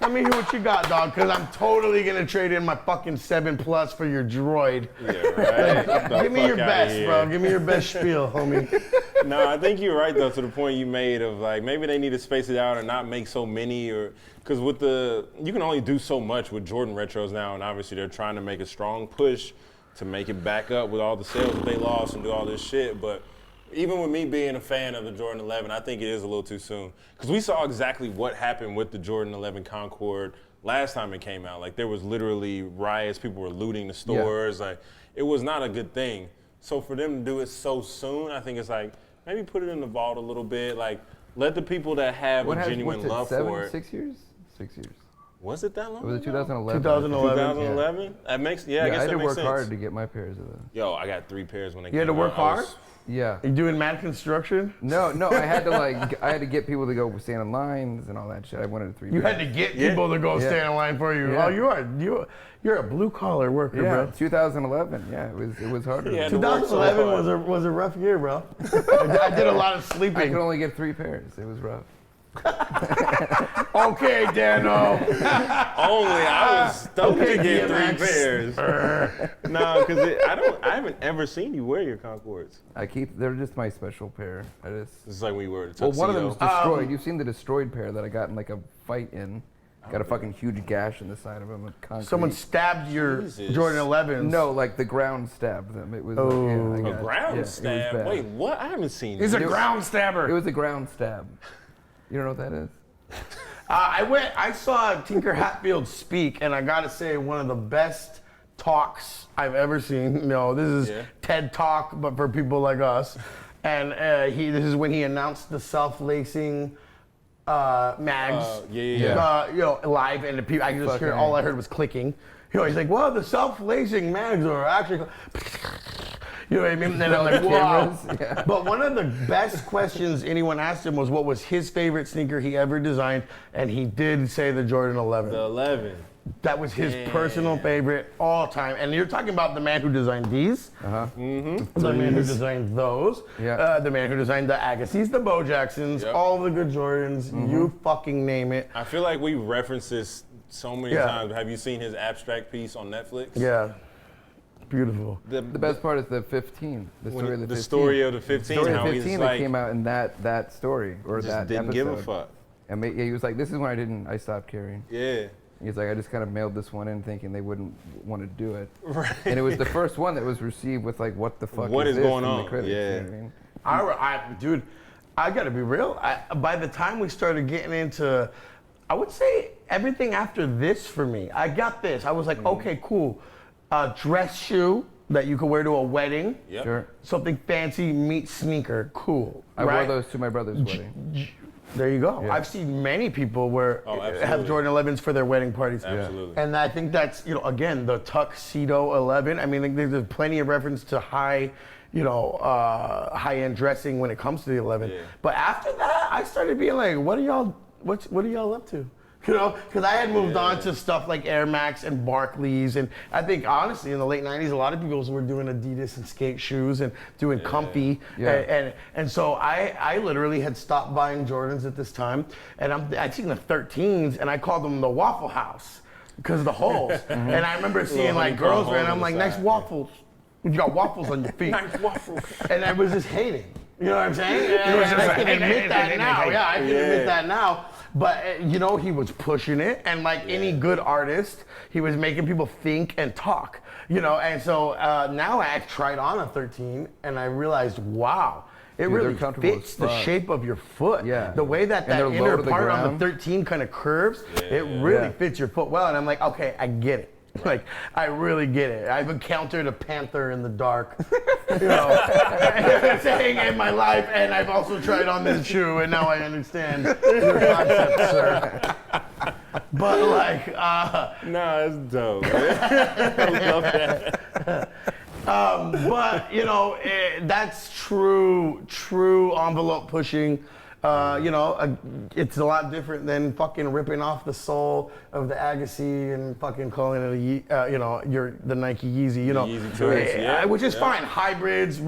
[SPEAKER 2] Let me hear what you got, dog, because I'm totally gonna trade in my fucking 7 Plus for your droid.
[SPEAKER 1] Yeah, right. Get the
[SPEAKER 2] Give me
[SPEAKER 1] fuck
[SPEAKER 2] your
[SPEAKER 1] outta
[SPEAKER 2] best,
[SPEAKER 1] here.
[SPEAKER 2] bro. Give me your best spiel, homie.
[SPEAKER 1] No, I think you're right though, to the point you made of like maybe they need to space it out and not make so many, or because with you can only do so much with Jordan retros now, and obviously they're trying to make a strong push to make it back up with all the sales that they lost and do all this shit. But even with me being a fan of the Jordan 11, I think it is a little too soon because we saw exactly what happened with the Jordan 11 Concord last time it came out. Like there was literally riots, people were looting the stores. Like it was not a good thing. So for them to do it so soon, I think it's like maybe put it in the vault a little bit. Like let the people that have a genuine
[SPEAKER 3] what's it,
[SPEAKER 1] love
[SPEAKER 3] 7,
[SPEAKER 1] for it.
[SPEAKER 3] 6 years? 6 years.
[SPEAKER 1] Was it that long?
[SPEAKER 3] Was it
[SPEAKER 1] ago?
[SPEAKER 3] 2011?
[SPEAKER 2] 2011.
[SPEAKER 1] 2011? That makes I
[SPEAKER 3] Yeah,
[SPEAKER 1] guess
[SPEAKER 3] I had
[SPEAKER 1] that
[SPEAKER 3] to
[SPEAKER 1] makes
[SPEAKER 3] work
[SPEAKER 1] sense.
[SPEAKER 3] hard to get my pairs of those.
[SPEAKER 1] Yo, I got 3 pairs when they
[SPEAKER 2] You had
[SPEAKER 1] came
[SPEAKER 2] to work
[SPEAKER 1] out. I was-
[SPEAKER 2] hard?
[SPEAKER 3] Yeah.
[SPEAKER 2] You doing mad construction?
[SPEAKER 3] No, I had to I had to get people to go stand in lines and all that shit. I wanted 3
[SPEAKER 2] You
[SPEAKER 3] pairs.
[SPEAKER 2] had to get people to go
[SPEAKER 3] Yeah.
[SPEAKER 2] stand in line for you.
[SPEAKER 3] Yeah.
[SPEAKER 2] Oh, you're a blue collar worker,
[SPEAKER 3] Yeah,
[SPEAKER 2] bro.
[SPEAKER 3] 2011. Yeah, it was harder.
[SPEAKER 1] He had to work so
[SPEAKER 2] 2011
[SPEAKER 1] hard.
[SPEAKER 2] was a rough year, bro. I did a lot of
[SPEAKER 3] I could
[SPEAKER 2] sleeping.
[SPEAKER 3] only get 3 pairs. It was rough.
[SPEAKER 2] Okay, Dano.
[SPEAKER 1] Only I was stoked
[SPEAKER 2] Okay,
[SPEAKER 1] to get 3
[SPEAKER 2] DMX.
[SPEAKER 1] pairs. No, because I haven't ever seen you wear your Concords.
[SPEAKER 3] They're just my special pair.
[SPEAKER 1] It's like when you wear the
[SPEAKER 3] Well,
[SPEAKER 1] tuxedo.
[SPEAKER 3] one of them was destroyed. You've seen the destroyed pair that I got in like a fight in. Got a fucking huge gash in the side of them with concrete.
[SPEAKER 2] Someone stabbed your
[SPEAKER 1] Jesus.
[SPEAKER 2] Jordan 11s.
[SPEAKER 3] No, like the ground stabbed them. It was
[SPEAKER 2] Oh.
[SPEAKER 3] I
[SPEAKER 1] a
[SPEAKER 3] got-
[SPEAKER 1] ground
[SPEAKER 3] yeah, it was
[SPEAKER 1] stab.
[SPEAKER 3] bad.
[SPEAKER 1] Wait, what? I haven't seen
[SPEAKER 4] He's
[SPEAKER 1] this.
[SPEAKER 4] a ground stabber.
[SPEAKER 3] It was a ground stab. You don't know what that is?
[SPEAKER 2] I saw Tinker Hatfield speak, and I gotta say, one of the best talks I've ever seen. No, this is
[SPEAKER 1] Yeah.
[SPEAKER 2] TED Talk, but for people like us. And this is when he announced the self-lacing mags. Live, and the people, I just hear,
[SPEAKER 3] Fucking-
[SPEAKER 2] all I heard was clicking. He's like, well, the self-lacing mags are actually, you know what I mean? And I'm like, wow.
[SPEAKER 3] Cameras, yeah.
[SPEAKER 2] But one of the best questions anyone asked him was what was his favorite sneaker he ever designed, and he did say the Jordan 11.
[SPEAKER 1] The 11.
[SPEAKER 2] That was his personal favorite all time. And you're talking about the man who designed these, the man who designed those,
[SPEAKER 3] Yeah.
[SPEAKER 2] the man who designed the Agassiz, the Bo Jacksons,
[SPEAKER 1] Yep.
[SPEAKER 2] all the good Jordans, you fucking name it.
[SPEAKER 1] I feel like we referenced this so many
[SPEAKER 2] Yeah.
[SPEAKER 1] times. Have you seen his abstract piece on Netflix?
[SPEAKER 2] Yeah, beautiful.
[SPEAKER 1] The
[SPEAKER 3] The best part is the 15. The
[SPEAKER 1] when
[SPEAKER 3] story of the 15.
[SPEAKER 1] story of the 15.
[SPEAKER 3] story of
[SPEAKER 1] how
[SPEAKER 3] 15
[SPEAKER 1] he's
[SPEAKER 3] that
[SPEAKER 1] like,
[SPEAKER 3] came out in that story or
[SPEAKER 1] just
[SPEAKER 3] that
[SPEAKER 1] didn't
[SPEAKER 3] episode.
[SPEAKER 1] give a fuck.
[SPEAKER 3] And he was like, "This is when I stopped caring."
[SPEAKER 1] Yeah.
[SPEAKER 3] He's like, "I just kind of mailed this one in, thinking they wouldn't want to do it."
[SPEAKER 1] Right.
[SPEAKER 3] And it was the first one that was received with like, "What the fuck
[SPEAKER 1] What is
[SPEAKER 3] this?"
[SPEAKER 1] going
[SPEAKER 3] from
[SPEAKER 1] on?
[SPEAKER 3] The critics,
[SPEAKER 1] Yeah.
[SPEAKER 3] you know what I mean?
[SPEAKER 2] Dude, I gotta be real. By the time we started getting into, I would say everything after this for me, I got this. I was like, okay, cool. Dress shoe that you could wear to a wedding.
[SPEAKER 1] Yep.
[SPEAKER 3] Sure.
[SPEAKER 2] Something fancy meets sneaker. Cool.
[SPEAKER 3] I
[SPEAKER 2] right?
[SPEAKER 3] wore those to my brother's wedding.
[SPEAKER 2] There you go.
[SPEAKER 3] Yeah.
[SPEAKER 2] I've seen many people have
[SPEAKER 1] absolutely.
[SPEAKER 2] Jordan 11s for their wedding parties.
[SPEAKER 1] Absolutely.
[SPEAKER 2] And I think that's, again, the tuxedo 11. I mean, like, there's plenty of reference to high-end dressing when it comes to the 11.
[SPEAKER 1] Yeah.
[SPEAKER 2] But after that, I started being like, what are y'all up to? Because I had moved on to stuff like Air Max and Barclays, and I think honestly in the late '90s, a lot of people were doing Adidas and skate shoes and doing comfy,
[SPEAKER 3] Yeah.
[SPEAKER 2] and so I literally had stopped buying Jordans at this time, and I'd seen the 13s, and I called them the Waffle House because of the holes, and I remember seeing like
[SPEAKER 1] honeycomb
[SPEAKER 2] girls wearing,
[SPEAKER 1] holes
[SPEAKER 2] I'm
[SPEAKER 1] on
[SPEAKER 2] like,
[SPEAKER 1] the
[SPEAKER 2] nice
[SPEAKER 1] side, yeah.
[SPEAKER 2] waffles. You got waffles on your feet.
[SPEAKER 1] Nice waffles.
[SPEAKER 2] And I was just hating. You know what I'm saying? And
[SPEAKER 4] was just
[SPEAKER 2] I
[SPEAKER 4] like,
[SPEAKER 2] can
[SPEAKER 4] hey,
[SPEAKER 2] admit
[SPEAKER 4] hey,
[SPEAKER 2] that
[SPEAKER 4] hey,
[SPEAKER 2] now.
[SPEAKER 4] hey, hey.
[SPEAKER 2] Yeah, I can
[SPEAKER 1] Yeah.
[SPEAKER 2] admit that now. But he was pushing it, and like any good artist, he was making people think and talk. And so now I've tried on a 13, and I realized, wow. It
[SPEAKER 3] Dude,
[SPEAKER 2] really
[SPEAKER 3] they're comfortable
[SPEAKER 2] fits
[SPEAKER 3] as
[SPEAKER 2] the
[SPEAKER 3] fuck.
[SPEAKER 2] shape of your foot.
[SPEAKER 3] Yeah.
[SPEAKER 2] The way that
[SPEAKER 3] And
[SPEAKER 2] that
[SPEAKER 3] they're low
[SPEAKER 2] inner
[SPEAKER 3] to the
[SPEAKER 2] part on the
[SPEAKER 3] ground.
[SPEAKER 2] 13 kind of curves, it really
[SPEAKER 3] Yeah.
[SPEAKER 2] fits your foot well. And I'm like, okay, I get it. Like, I really get it. I've encountered a panther in the dark. you know, saying in my life, and I've also tried on this shoe, and now I understand your concept, sir. But like,
[SPEAKER 1] Nah, it's dope. I love that.
[SPEAKER 2] but you know, that's true envelope pushing. You know, it's a lot different than fucking ripping off the sole of the Agassi and fucking calling it you know, the Nike Yeezy. You know,
[SPEAKER 1] Yeezy choice, yeah,
[SPEAKER 2] which is
[SPEAKER 1] yeah.
[SPEAKER 2] fine. Hybrids,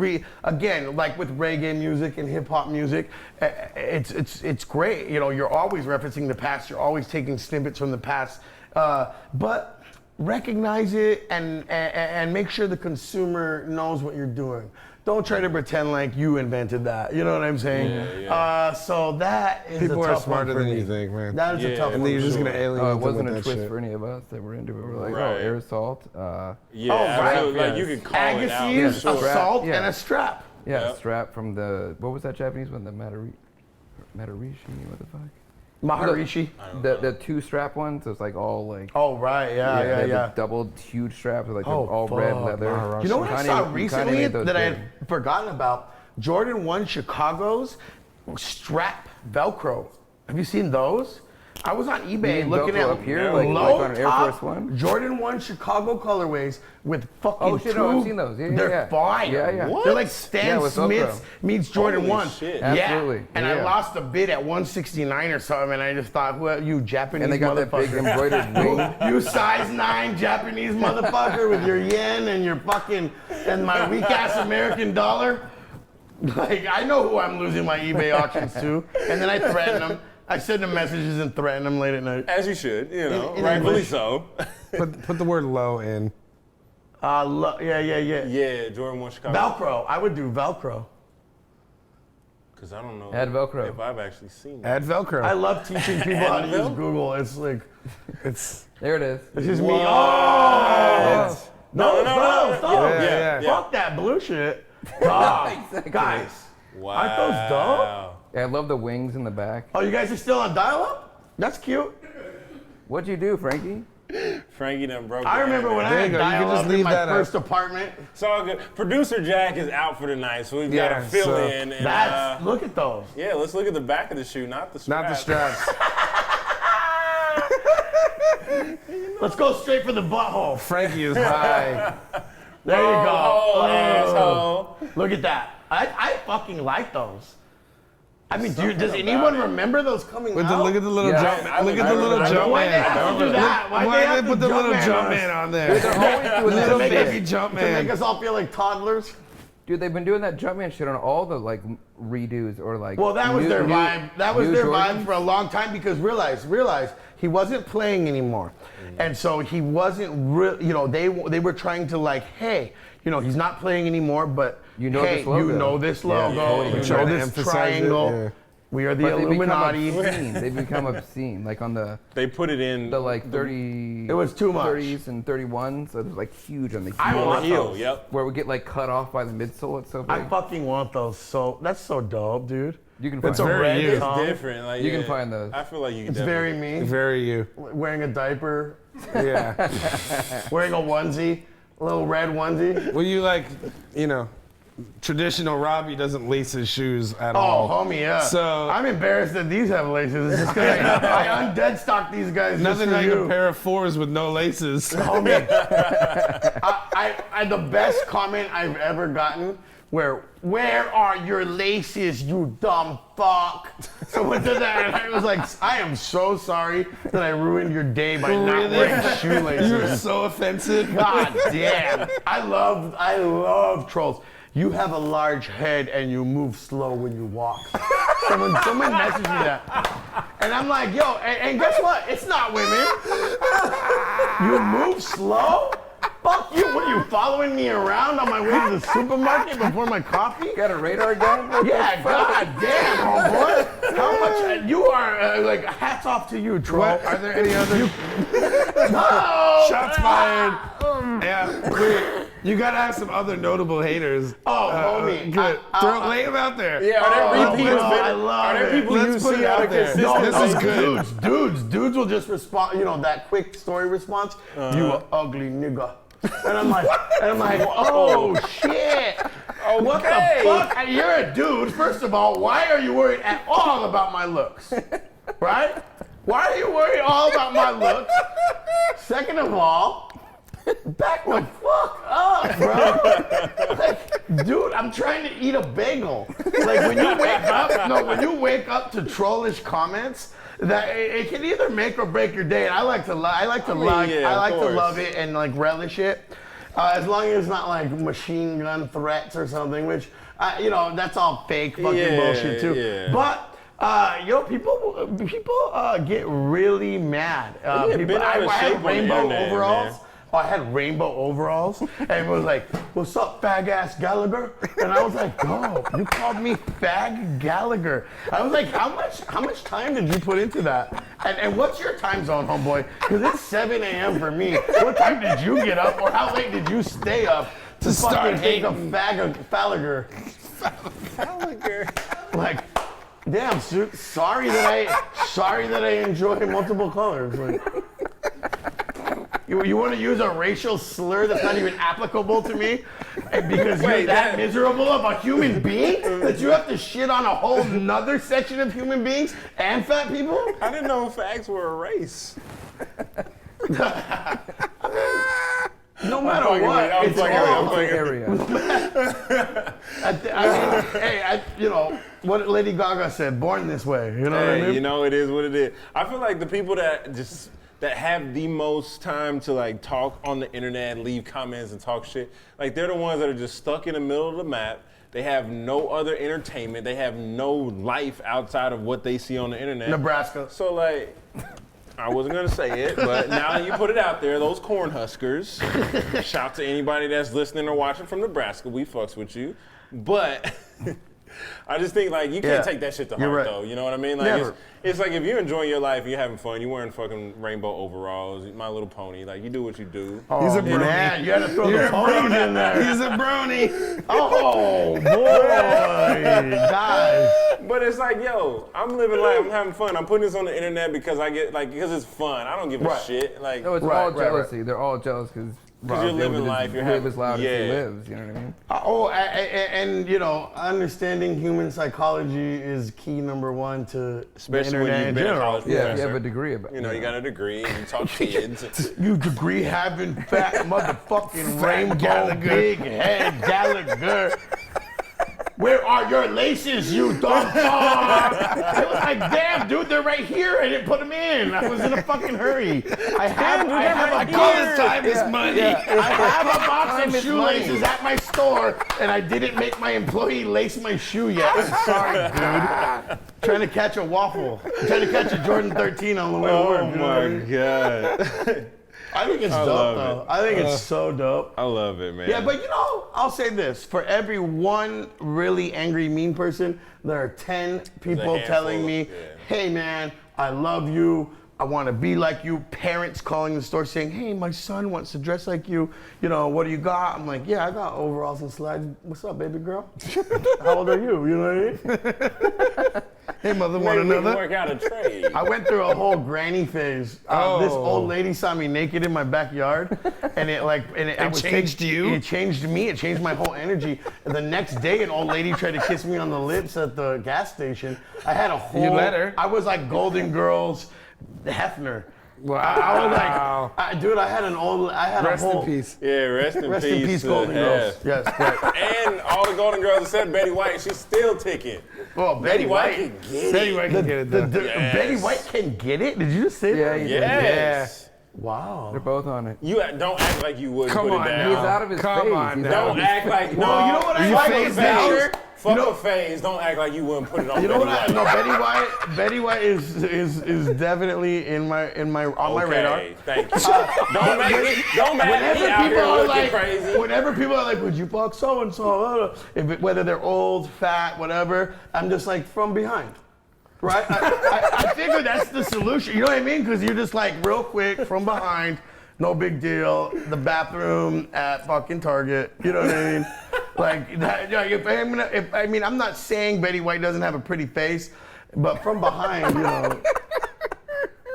[SPEAKER 2] again, like with reggae music and hip hop music, it's great. You know, you're always referencing the past. You're always taking snippets from the past, but recognize it and make sure the consumer knows what you're doing. Don't try to pretend like you invented that. You know what I'm saying?
[SPEAKER 1] Yeah.
[SPEAKER 2] So that is
[SPEAKER 4] People
[SPEAKER 2] a
[SPEAKER 4] are
[SPEAKER 2] tough
[SPEAKER 4] smarter
[SPEAKER 2] one for
[SPEAKER 4] than
[SPEAKER 2] me.
[SPEAKER 4] you think, man.
[SPEAKER 2] That is a
[SPEAKER 1] Yeah.
[SPEAKER 2] tough
[SPEAKER 4] And
[SPEAKER 2] one.
[SPEAKER 4] then you're just
[SPEAKER 2] for
[SPEAKER 4] gonna
[SPEAKER 2] sure.
[SPEAKER 4] alienate
[SPEAKER 3] It
[SPEAKER 4] them
[SPEAKER 3] wasn't
[SPEAKER 4] with
[SPEAKER 3] a
[SPEAKER 4] that
[SPEAKER 3] twist
[SPEAKER 4] shit.
[SPEAKER 3] for any of us that were into it. We were like,
[SPEAKER 1] Right.
[SPEAKER 3] oh, air assault.
[SPEAKER 1] Yeah,
[SPEAKER 2] Oh, right.
[SPEAKER 1] absolutely. Like, you
[SPEAKER 3] Yes.
[SPEAKER 1] could call it out.
[SPEAKER 2] Agassi,
[SPEAKER 1] for sure.
[SPEAKER 2] assault,
[SPEAKER 3] Yeah.
[SPEAKER 2] and a strap.
[SPEAKER 3] Yeah,
[SPEAKER 1] Yep.
[SPEAKER 3] strap from the, what was that Japanese one? The Matarishi, what the fuck?
[SPEAKER 2] Maharishi.
[SPEAKER 3] The two strap ones, so it's like all like,
[SPEAKER 2] Oh, right.
[SPEAKER 3] they
[SPEAKER 2] Yeah,
[SPEAKER 3] had the
[SPEAKER 2] yeah.
[SPEAKER 3] double huge straps with like
[SPEAKER 2] Oh,
[SPEAKER 3] all red
[SPEAKER 2] fuck.
[SPEAKER 3] leather.
[SPEAKER 2] You know what I
[SPEAKER 3] Kanye-
[SPEAKER 2] saw
[SPEAKER 3] Kanye
[SPEAKER 2] recently
[SPEAKER 3] made those
[SPEAKER 2] that I
[SPEAKER 3] big.
[SPEAKER 2] had forgotten about? Jordan 1 Chicago's strap Velcro. Have you seen those? I was on eBay
[SPEAKER 3] mean
[SPEAKER 2] looking
[SPEAKER 3] Velcro
[SPEAKER 2] at
[SPEAKER 3] up here,
[SPEAKER 2] low
[SPEAKER 3] like on an Air
[SPEAKER 2] top
[SPEAKER 3] Force One?
[SPEAKER 2] Jordan 1 Chicago colorways with fucking
[SPEAKER 3] Oh, shit,
[SPEAKER 2] two.
[SPEAKER 3] no, I've seen those. Yeah, yeah,
[SPEAKER 2] They're
[SPEAKER 3] yeah.
[SPEAKER 2] fine.
[SPEAKER 3] Yeah, yeah.
[SPEAKER 1] What?
[SPEAKER 2] They're like Stan
[SPEAKER 3] Yeah, with
[SPEAKER 2] Smith's
[SPEAKER 3] Velcro.
[SPEAKER 2] meets Jordan
[SPEAKER 1] Holy
[SPEAKER 2] 1.
[SPEAKER 1] shit.
[SPEAKER 3] Absolutely.
[SPEAKER 2] Yeah. And I
[SPEAKER 3] Yeah.
[SPEAKER 2] lost a bid at 169 or something, and I just thought, well, you Japanese
[SPEAKER 3] And they got that big
[SPEAKER 2] motherfucker.
[SPEAKER 3] embroidered wing.
[SPEAKER 2] You size 9 Japanese motherfucker with your yen and your fucking and my weak ass American dollar. Like, I know who I'm losing my eBay auctions to, and then I threaten them. I send them messages and threaten them late at night.
[SPEAKER 1] As you should, you know,
[SPEAKER 2] In
[SPEAKER 1] rightfully
[SPEAKER 2] English.
[SPEAKER 1] so.
[SPEAKER 4] Put the word low in.
[SPEAKER 2] Yeah.
[SPEAKER 1] Yeah, Jordan 1 Chicago.
[SPEAKER 2] Velcro. I would do Velcro.
[SPEAKER 1] Because I don't know
[SPEAKER 3] Add Velcro.
[SPEAKER 1] if I've actually seen that.
[SPEAKER 4] Add Velcro.
[SPEAKER 2] I love teaching people how to use
[SPEAKER 1] Advil?
[SPEAKER 2] Google. It's like,
[SPEAKER 4] It's
[SPEAKER 3] There it is.
[SPEAKER 2] this is me.
[SPEAKER 1] What?
[SPEAKER 2] Oh!
[SPEAKER 1] No, no.
[SPEAKER 4] Yeah.
[SPEAKER 2] Fuck that blue shit. Oh, guys.
[SPEAKER 1] Wow.
[SPEAKER 2] Aren't those dope?
[SPEAKER 3] Yeah, I love the wings in the back.
[SPEAKER 2] Oh, you guys are still on dial-up? That's cute.
[SPEAKER 3] What'd you do, Frankie?
[SPEAKER 1] Frankie done broke
[SPEAKER 2] I
[SPEAKER 1] the
[SPEAKER 2] remember when I
[SPEAKER 4] There
[SPEAKER 2] had
[SPEAKER 4] you go. You can
[SPEAKER 2] dial-up
[SPEAKER 4] just
[SPEAKER 2] in
[SPEAKER 4] leave
[SPEAKER 2] my
[SPEAKER 4] that up.
[SPEAKER 2] first apartment.
[SPEAKER 1] It's all good. Producer Jack is out for the night, so we've got
[SPEAKER 4] Yeah,
[SPEAKER 1] to fill
[SPEAKER 4] so
[SPEAKER 1] in. And,
[SPEAKER 2] That's look at those.
[SPEAKER 1] yeah, let's look at the back of the shoe, not the strap.
[SPEAKER 4] not the straps.
[SPEAKER 2] Let's go straight for the butthole.
[SPEAKER 4] Frankie is high.
[SPEAKER 2] There you go.
[SPEAKER 1] Oh, asshole.
[SPEAKER 2] Look at that. I fucking like those. I mean, does anyone remember those coming
[SPEAKER 4] Look
[SPEAKER 2] out?
[SPEAKER 4] at the little
[SPEAKER 3] Yeah,
[SPEAKER 4] jump.
[SPEAKER 1] I
[SPEAKER 4] Look at
[SPEAKER 1] remember
[SPEAKER 4] the little
[SPEAKER 1] that.
[SPEAKER 4] jump
[SPEAKER 2] Why'd they have
[SPEAKER 4] man.
[SPEAKER 2] to do that?
[SPEAKER 4] Why
[SPEAKER 2] Why'd
[SPEAKER 4] they
[SPEAKER 2] have
[SPEAKER 4] put
[SPEAKER 2] to
[SPEAKER 4] the little
[SPEAKER 2] Jumpman
[SPEAKER 4] jump
[SPEAKER 2] us?
[SPEAKER 4] man on
[SPEAKER 3] They're
[SPEAKER 4] there?
[SPEAKER 3] always doing
[SPEAKER 4] Little
[SPEAKER 3] that
[SPEAKER 4] baby
[SPEAKER 3] shit.
[SPEAKER 4] jump
[SPEAKER 2] To make
[SPEAKER 4] man.
[SPEAKER 2] us all feel like toddlers?
[SPEAKER 3] Dude, they've been doing that Jumpman shit on all the like redos or like.
[SPEAKER 2] Well, that was
[SPEAKER 3] new-
[SPEAKER 2] their
[SPEAKER 3] new-
[SPEAKER 2] vibe. That was
[SPEAKER 3] new
[SPEAKER 2] their
[SPEAKER 3] Jordans.
[SPEAKER 2] vibe for a long time because realize he wasn't playing anymore, and so he wasn't real. You know, they were trying to like, hey, you know, he's not playing anymore, but
[SPEAKER 3] You know
[SPEAKER 2] hey,
[SPEAKER 3] this logo.
[SPEAKER 2] you know this
[SPEAKER 3] Yeah,
[SPEAKER 2] logo,
[SPEAKER 3] totally.
[SPEAKER 2] you
[SPEAKER 4] Trying
[SPEAKER 2] know
[SPEAKER 4] to
[SPEAKER 2] this
[SPEAKER 4] emphasize it,
[SPEAKER 2] triangle.
[SPEAKER 4] yeah.
[SPEAKER 2] We are the
[SPEAKER 3] But they become
[SPEAKER 2] Illuminati.
[SPEAKER 3] obscene. They become obscene. Like on the
[SPEAKER 1] They put it in
[SPEAKER 3] like 30.
[SPEAKER 2] It was too much.
[SPEAKER 3] 30s and 31s. So it was like huge on the heel.
[SPEAKER 2] I
[SPEAKER 1] on the
[SPEAKER 2] want
[SPEAKER 1] heel.
[SPEAKER 2] those.
[SPEAKER 1] Yep.
[SPEAKER 3] Where we get like cut off by the midsole. It's so big.
[SPEAKER 2] I fucking want those. So that's so dope, dude.
[SPEAKER 3] You can find
[SPEAKER 2] It's a
[SPEAKER 3] those.
[SPEAKER 2] red
[SPEAKER 4] you.
[SPEAKER 2] tongue.
[SPEAKER 1] It's different. Like,
[SPEAKER 3] You can
[SPEAKER 1] yeah,
[SPEAKER 3] find those.
[SPEAKER 1] I feel like you can
[SPEAKER 2] It's
[SPEAKER 1] definitely.
[SPEAKER 2] very me.
[SPEAKER 4] Very you.
[SPEAKER 2] Wearing a diaper,
[SPEAKER 4] Yeah.
[SPEAKER 2] wearing a onesie, a little red onesie.
[SPEAKER 4] Well, you like, you know, traditional Robbie doesn't lace his shoes at
[SPEAKER 2] Oh,
[SPEAKER 4] all.
[SPEAKER 2] homie, yeah.
[SPEAKER 4] So-
[SPEAKER 2] I'm embarrassed that these have laces. It's just 'cause I undead stock these guys.
[SPEAKER 4] Nothing
[SPEAKER 2] just for
[SPEAKER 4] like
[SPEAKER 2] you.
[SPEAKER 4] a pair of fours with no laces.
[SPEAKER 2] Homie, I the best comment I've ever gotten. Where are your laces, you dumb fuck? Someone did that, and I was like, I am so sorry that I ruined your day by not
[SPEAKER 4] Really?
[SPEAKER 2] wearing shoelaces.
[SPEAKER 4] You're so offensive.
[SPEAKER 2] God damn. I love trolls. You have a large head and you move slow when you walk. Someone messaged me that. And I'm like, yo, and guess what? It's not women. You move slow? Fuck you. What are you following me around on my way to the supermarket before my coffee?
[SPEAKER 3] Got a radar gun? What the
[SPEAKER 2] Yeah,
[SPEAKER 3] fuck?
[SPEAKER 2] god damn, homeboy. How much you are like hats off to you, troll.
[SPEAKER 4] What? Are there any other
[SPEAKER 2] No!
[SPEAKER 4] shots fired? Yeah. Wait, you gotta have some other notable haters.
[SPEAKER 2] Oh, homie.
[SPEAKER 4] Good. Lay them out there.
[SPEAKER 1] Yeah, are there repeat
[SPEAKER 2] no, I
[SPEAKER 1] offenders?
[SPEAKER 2] love
[SPEAKER 1] Are there
[SPEAKER 2] it.
[SPEAKER 1] people
[SPEAKER 4] Let's
[SPEAKER 1] you
[SPEAKER 4] put
[SPEAKER 1] see
[SPEAKER 4] it
[SPEAKER 1] out
[SPEAKER 4] out
[SPEAKER 1] of
[SPEAKER 4] there.
[SPEAKER 1] consistent?
[SPEAKER 4] This is good.
[SPEAKER 2] Dudes will just respond, you know, that quick story response. You a ugly nigga. And I'm like, oh shit. What the fuck? You're a dude. First of all, why are you worried at all about my looks? Right? Why are you worried all about my looks? Second of all, back the fuck up, bro. Like, dude, I'm trying to eat a bagel. Like when you wake up to trollish comments, that it can either make or break your day. And I like to love it and like relish it, as long as it's not like machine gun threats or something, which that's all fake fucking bullshit too.
[SPEAKER 1] Yeah.
[SPEAKER 2] But people get really mad. I had rainbow overalls.
[SPEAKER 1] Man.
[SPEAKER 2] I had rainbow overalls, and it was like, "What's up, fag ass Gallagher?" And I was like, "Oh, you called me fag Gallagher." I was like, "How much time did you put into that? And what's your time zone, homeboy? Because it's 7 a.m. for me. What time did you get up, or how late did you stay up to fucking hate a Gallagher?" Like, damn, sorry that I enjoy multiple colors. Like, you want to use a racial slur that's not even applicable to me, and because you're that miserable of a human being that you have to shit on a whole nother section of human beings and fat people?
[SPEAKER 1] I didn't know fags were a race.
[SPEAKER 2] No matter what, it's all
[SPEAKER 3] area.
[SPEAKER 2] What Lady Gaga said, born this way. You know what I mean?
[SPEAKER 1] You know, it is what it is. I feel like the people that have the most time to like talk on the internet, leave comments and talk shit, like they're the ones that are just stuck in the middle of the map. They have no other entertainment. They have no life outside of what they see on the internet.
[SPEAKER 2] Nebraska.
[SPEAKER 1] So like, I wasn't gonna say it, but now that you put it out there, those Cornhuskers, shout to anybody that's listening or watching from Nebraska, we fucks with you. But I just think like you can't take that shit to heart though. You know what I mean? Like it's like if you're enjoying your life, you're having fun, you're wearing fucking rainbow overalls, My Little Pony, like you do what you do.
[SPEAKER 2] Oh, he's a brony. Man, you had to throw the ponies in there.
[SPEAKER 4] He's a brony.
[SPEAKER 2] Oh boy, guys.
[SPEAKER 1] But it's like, yo, I'm living life, I'm having fun. I'm putting this on the internet because because it's fun. I don't give a shit. Like,
[SPEAKER 3] No, it's all jealousy. They're all jealous because
[SPEAKER 1] you're living life. You're
[SPEAKER 3] live
[SPEAKER 1] having
[SPEAKER 3] as loud as he lives. You know what I mean?
[SPEAKER 2] And understanding human psychology is key number one to
[SPEAKER 1] Especially
[SPEAKER 2] the
[SPEAKER 1] when
[SPEAKER 2] internet
[SPEAKER 1] you've
[SPEAKER 2] in
[SPEAKER 1] been a
[SPEAKER 2] general.
[SPEAKER 1] college
[SPEAKER 3] Yeah,
[SPEAKER 1] professor.
[SPEAKER 3] you have a degree about it.
[SPEAKER 1] You know, you got a degree and you talk kids.
[SPEAKER 2] You degree having fat motherfucking rainbow big head Gallagher. Where are your laces, you dumb fuck? I was like, damn, dude, they're right here. I didn't put them in. I was in a fucking hurry. I have
[SPEAKER 4] Time is money.
[SPEAKER 2] I have a box of shoelaces at my store, and I didn't make my employee lace my shoe yet. I'm sorry, dude. Trying to catch a waffle. Trying to catch a Jordan 13 on the way to work.
[SPEAKER 1] Oh my God.
[SPEAKER 2] I think it's dope, though. I think it's so dope.
[SPEAKER 1] I love it, man.
[SPEAKER 2] Yeah, but I'll say this. For every one really angry, mean person, there are 10 people telling me, hey, man, I love you. I want to be like you. Parents calling the store saying, hey, my son wants to dress like you. You know, what do you got? I'm like, yeah, I got overalls and slides. What's up, baby girl? How old are you? You know what I mean? Hey, mother, one another.
[SPEAKER 1] Work out a trade.
[SPEAKER 2] I went through a whole granny phase. This old lady saw me naked in my backyard, and it
[SPEAKER 4] changed you?
[SPEAKER 2] It changed me. It changed my whole energy. And the next day, an old lady tried to kiss me on the lips at the gas station. I had a whole.
[SPEAKER 4] You let her?
[SPEAKER 2] I was like Golden Girls, Hefner.
[SPEAKER 4] Wow.
[SPEAKER 2] I was like, dude, I had a
[SPEAKER 4] Rest
[SPEAKER 2] whole.
[SPEAKER 4] in peace.
[SPEAKER 1] Yeah, rest in peace.
[SPEAKER 2] Golden Girls. Yes, right.
[SPEAKER 1] And all the Golden Girls except Betty White, she's still ticking.
[SPEAKER 2] Well, Betty White
[SPEAKER 1] can get
[SPEAKER 4] Betty
[SPEAKER 1] it.
[SPEAKER 4] White can get it done.
[SPEAKER 2] Betty White can get it? Did you just say
[SPEAKER 3] Yeah,
[SPEAKER 2] that?
[SPEAKER 3] he did.
[SPEAKER 1] Yes.
[SPEAKER 2] Wow.
[SPEAKER 3] They're both on it.
[SPEAKER 1] You don't act like you wouldn't
[SPEAKER 4] Come
[SPEAKER 1] put
[SPEAKER 4] on
[SPEAKER 1] it
[SPEAKER 4] now.
[SPEAKER 1] down.
[SPEAKER 3] He's out of his
[SPEAKER 4] Come
[SPEAKER 3] phase.
[SPEAKER 4] on
[SPEAKER 3] He's
[SPEAKER 4] now.
[SPEAKER 3] out of
[SPEAKER 1] Don't
[SPEAKER 3] his-
[SPEAKER 1] act like
[SPEAKER 2] Well, you know what I
[SPEAKER 1] fuck
[SPEAKER 2] like
[SPEAKER 1] a
[SPEAKER 2] is that-
[SPEAKER 1] phase. Fuck a phase. Don't act like you wouldn't put it on.
[SPEAKER 2] You know what?
[SPEAKER 1] Betty
[SPEAKER 2] No,
[SPEAKER 1] White.
[SPEAKER 2] Betty White is definitely on my radar.
[SPEAKER 1] Thank you. Don't make me out
[SPEAKER 2] Whenever
[SPEAKER 1] here
[SPEAKER 2] people are
[SPEAKER 1] looking
[SPEAKER 2] like,
[SPEAKER 1] crazy.
[SPEAKER 2] whenever people are like, would you fuck so and so? Whether they're old, fat, whatever, I'm just like from behind. Right? I figure that's the solution. You know what I mean? Because you're just like real quick from behind. No big deal. The bathroom at fucking Target. You know what I mean? Like, I'm not saying Betty White doesn't have a pretty face, but from behind,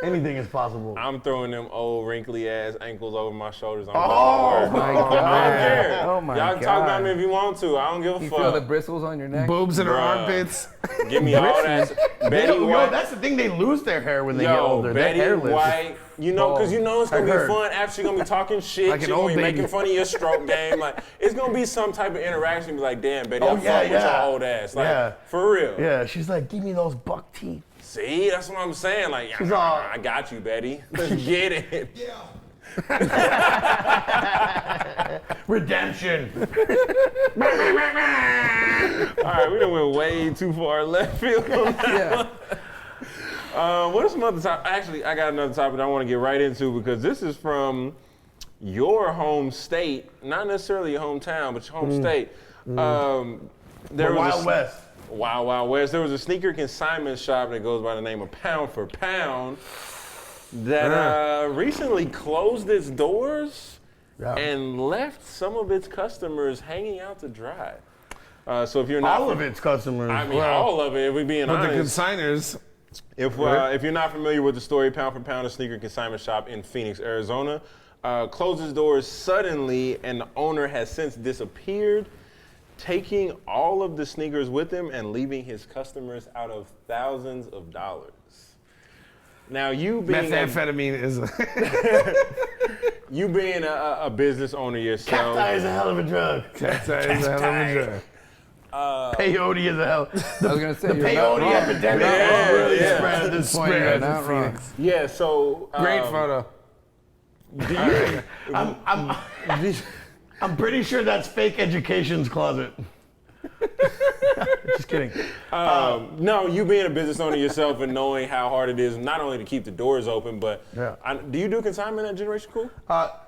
[SPEAKER 2] Anything is possible.
[SPEAKER 1] I'm throwing them old wrinkly ass ankles over my shoulders. I'm
[SPEAKER 2] Oh,
[SPEAKER 1] going to work.
[SPEAKER 3] my
[SPEAKER 1] I don't
[SPEAKER 3] God.
[SPEAKER 1] care.
[SPEAKER 3] Oh, my
[SPEAKER 1] Y'all can talk about
[SPEAKER 3] God.
[SPEAKER 1] me if you want to. I don't give a
[SPEAKER 3] You
[SPEAKER 1] fuck.
[SPEAKER 3] feel the bristles on your neck?
[SPEAKER 4] Boobs in her
[SPEAKER 1] Bruh.
[SPEAKER 4] armpits.
[SPEAKER 1] Give me all that. Betty
[SPEAKER 2] Yo,
[SPEAKER 1] White.
[SPEAKER 2] that's the thing. They lose their hair when they get
[SPEAKER 1] Yo,
[SPEAKER 2] older. They're
[SPEAKER 1] Betty
[SPEAKER 2] hairless.
[SPEAKER 1] White, you know, because you know it's going
[SPEAKER 2] I
[SPEAKER 1] to be
[SPEAKER 2] heard.
[SPEAKER 1] fun. After you're going to be talking shit,
[SPEAKER 4] Like an
[SPEAKER 1] she's going
[SPEAKER 4] old
[SPEAKER 1] to be
[SPEAKER 4] baby.
[SPEAKER 1] making fun of your stroke game. Like, it's going to be some type of interaction. Be like, damn, Betty,
[SPEAKER 2] Oh,
[SPEAKER 1] I
[SPEAKER 2] yeah,
[SPEAKER 1] fuck with your
[SPEAKER 2] yeah.
[SPEAKER 1] old ass. Like,
[SPEAKER 2] Yeah.
[SPEAKER 1] for real.
[SPEAKER 2] Yeah, she's like, give me those buck teeth.
[SPEAKER 1] See, that's what I'm saying. Like,
[SPEAKER 2] She's all-
[SPEAKER 1] I got you, Betty. Let's get it.
[SPEAKER 2] Redemption.
[SPEAKER 1] All right, we done went way too far left field on that.
[SPEAKER 3] Yeah.
[SPEAKER 1] What are some other topics? Actually, I got another topic I want to get right into because this is from your home state, not necessarily your hometown, but your home state. There
[SPEAKER 2] The
[SPEAKER 1] was
[SPEAKER 2] Wild West.
[SPEAKER 1] Wild Wild West. There was a sneaker consignment shop that goes by the name of Pound for Pound that recently closed its doors
[SPEAKER 2] Yeah.
[SPEAKER 1] and left some of its customers hanging out to dry. So if you're not
[SPEAKER 2] All of its customers.
[SPEAKER 1] I mean, all of it. If we're being
[SPEAKER 4] But the
[SPEAKER 1] honest.
[SPEAKER 4] consigners,
[SPEAKER 1] If you're not familiar with the story, Pound for Pound, a sneaker consignment shop in Phoenix, Arizona, closed its doors suddenly, and the owner has since disappeared, taking all of the sneakers with him and leaving his customers out of thousands of dollars. Now, you being
[SPEAKER 4] methamphetamine is a
[SPEAKER 1] a business owner yourself,
[SPEAKER 2] Cacti is a hell of a drug.
[SPEAKER 4] that's a hell of a drug.
[SPEAKER 2] Peyote is a hell.
[SPEAKER 3] I was going to say, you're not
[SPEAKER 2] Peyote
[SPEAKER 3] wrong.
[SPEAKER 2] epidemic
[SPEAKER 1] Yeah,
[SPEAKER 2] is really
[SPEAKER 1] yeah.
[SPEAKER 2] spread at this point.
[SPEAKER 4] Spread.
[SPEAKER 2] guys.
[SPEAKER 3] Not wrong.
[SPEAKER 1] yeah. So
[SPEAKER 4] Great photo.
[SPEAKER 2] I'm pretty sure that's fake education's closet. Just kidding.
[SPEAKER 1] No, you being a business owner yourself and knowing how hard it is not only to keep the doors open, but
[SPEAKER 2] Yeah.
[SPEAKER 1] do you do consignment at Generation Cool?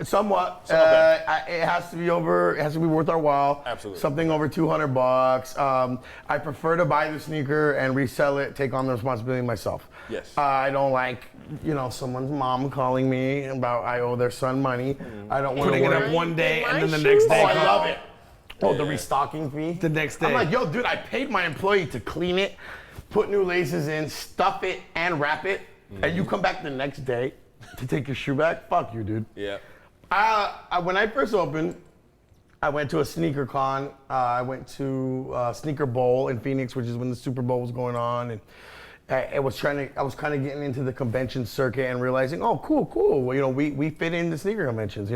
[SPEAKER 2] Somewhat.
[SPEAKER 1] Okay.
[SPEAKER 2] It has to be over. It has to be worth our while.
[SPEAKER 1] Absolutely.
[SPEAKER 2] Something over $200. I prefer to buy the sneaker and resell it. Take on the responsibility myself.
[SPEAKER 1] Yes.
[SPEAKER 2] I don't like, someone's mom calling me about I owe their son money. I don't want to
[SPEAKER 4] Putting it
[SPEAKER 2] worry.
[SPEAKER 4] up one day and then the
[SPEAKER 1] shoes.
[SPEAKER 4] next
[SPEAKER 2] Oh,
[SPEAKER 4] day.
[SPEAKER 2] I love it. Oh, the restocking fee?
[SPEAKER 4] The next
[SPEAKER 2] I'm
[SPEAKER 4] day.
[SPEAKER 2] like, yo, dude, I paid my employee to clean it, put new laces in, stuff it, and wrap it, and you come back the next day to take your shoe back? Fuck you, dude.
[SPEAKER 1] Yeah.
[SPEAKER 2] When I first opened, I went to a sneaker con. I went to Sneaker Bowl in Phoenix, which is when the Super Bowl was going on, and I was kind of getting into the convention circuit and realizing, oh, cool. Well, we fit in the sneaker conventions.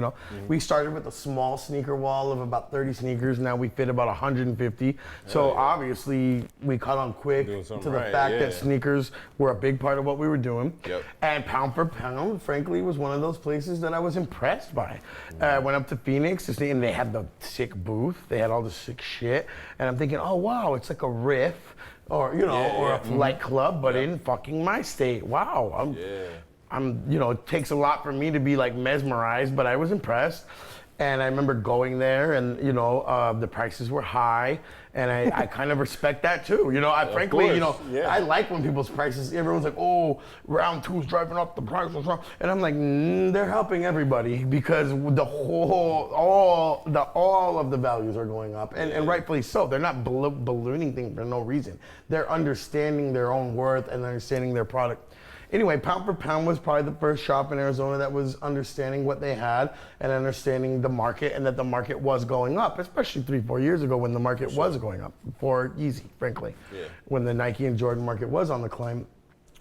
[SPEAKER 2] We started with a small sneaker wall of about 30 sneakers. Now we fit about 150. So obviously we caught on quick
[SPEAKER 1] Doing
[SPEAKER 2] to
[SPEAKER 1] something
[SPEAKER 2] the
[SPEAKER 1] right,
[SPEAKER 2] fact
[SPEAKER 1] yeah.
[SPEAKER 2] that sneakers were a big part of what we were doing.
[SPEAKER 1] Yep.
[SPEAKER 2] And Pound for Pound, frankly, was one of those places that I was impressed by. I went up to Phoenix to see, and they had the sick booth. They had all the sick shit. And I'm thinking, oh, wow, it's like a Riff or, or a Flight Club, but in fucking my state. Wow. It takes a lot for me to be like mesmerized, but I was impressed. And I remember going there and, the prices were high. And I kind of respect that too. Frankly,
[SPEAKER 1] course, yeah.
[SPEAKER 2] I like when people's prices, everyone's like, oh, round two's driving up the price. And I'm like, they're helping everybody because all of the values are going up. And rightfully so. They're not ballooning things for no reason. They're understanding their own worth and understanding their product. Anyway, Pound for Pound was probably the first shop in Arizona that was understanding what they had and understanding the market and that the market was going up, especially 3-4 years ago when the market was going up for Yeezy, frankly.
[SPEAKER 1] Yeah.
[SPEAKER 2] When the Nike and Jordan market was on the climb.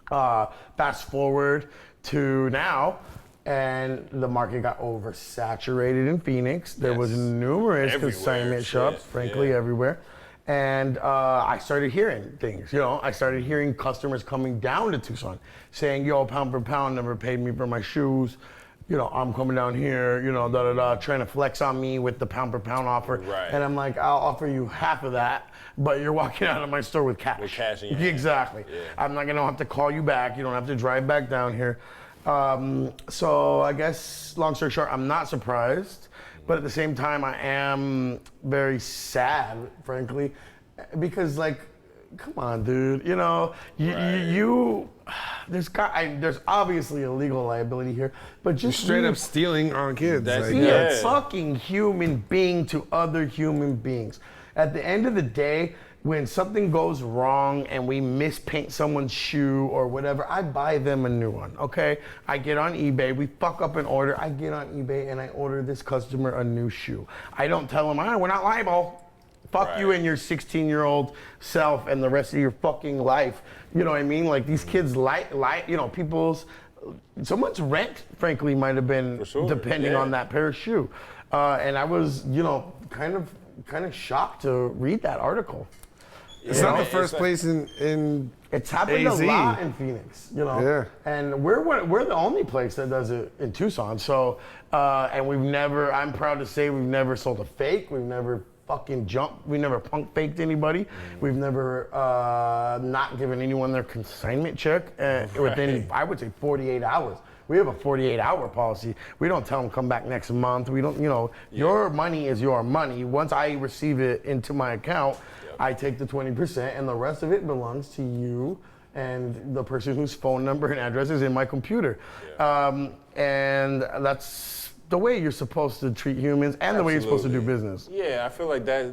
[SPEAKER 2] Fast forward to now, and the market got oversaturated in Phoenix. There was
[SPEAKER 1] Yes.
[SPEAKER 2] numerous
[SPEAKER 1] Everywhere,
[SPEAKER 2] consignment
[SPEAKER 1] shit,
[SPEAKER 2] shops, frankly,
[SPEAKER 1] yeah.
[SPEAKER 2] everywhere. And I started hearing things, I started hearing customers coming down to Tucson saying, yo, Pound for Pound never paid me for my shoes. I'm coming down here, trying to flex on me with the Pound for Pound offer.
[SPEAKER 1] Right.
[SPEAKER 2] And I'm like, I'll offer you half of that, but you're walking out of my store with cash.
[SPEAKER 1] With cash in your hand.
[SPEAKER 2] Exactly.
[SPEAKER 1] Yeah.
[SPEAKER 2] I'm not gonna have to call you back. You don't have to drive back down here. So I guess, long story short, I'm not surprised. But at the same time, I am very sad, frankly, because come on, dude. There's obviously a legal liability here, but just
[SPEAKER 4] Straight up stealing on kids.
[SPEAKER 1] That's-
[SPEAKER 2] be
[SPEAKER 1] Yeah.
[SPEAKER 2] a fucking human being to other human beings. At the end of the day, when something goes wrong and we mispaint someone's shoe or whatever, I buy them a new one, okay? I get on eBay, we fuck up an order, I get on eBay and I order this customer a new shoe. I don't tell them, we're not liable. Fuck you
[SPEAKER 1] Right.
[SPEAKER 2] and your 16-year-old self and the rest of your fucking life. You know what I mean? Like these kids someone's rent, frankly, might have been
[SPEAKER 1] For sure,
[SPEAKER 2] depending
[SPEAKER 1] yeah.
[SPEAKER 2] on that pair of shoe. And I was, kind of shocked to read that article.
[SPEAKER 4] It's
[SPEAKER 1] Yeah,
[SPEAKER 4] not the
[SPEAKER 1] it's
[SPEAKER 4] first
[SPEAKER 1] like-
[SPEAKER 4] place in
[SPEAKER 2] It's happened
[SPEAKER 4] AZ.
[SPEAKER 2] a lot in Phoenix,
[SPEAKER 4] Yeah.
[SPEAKER 2] And we're the only place that does it in Tucson. So, and I'm proud to say we've never sold a fake. We've never fucking jumped. We never punk faked anybody. We've never not given anyone their consignment check within, I would say, 48 hours. We have a 48-hour policy. We don't tell them come back next month. We don't, your money is your money. Once I receive it into my account, I take the 20% and the rest of it belongs to you and the person whose phone number and address is in my computer. And that's the way you're supposed to treat humans and the way you're supposed to do
[SPEAKER 1] Absolutely.
[SPEAKER 2] business.
[SPEAKER 1] Yeah, I feel like that,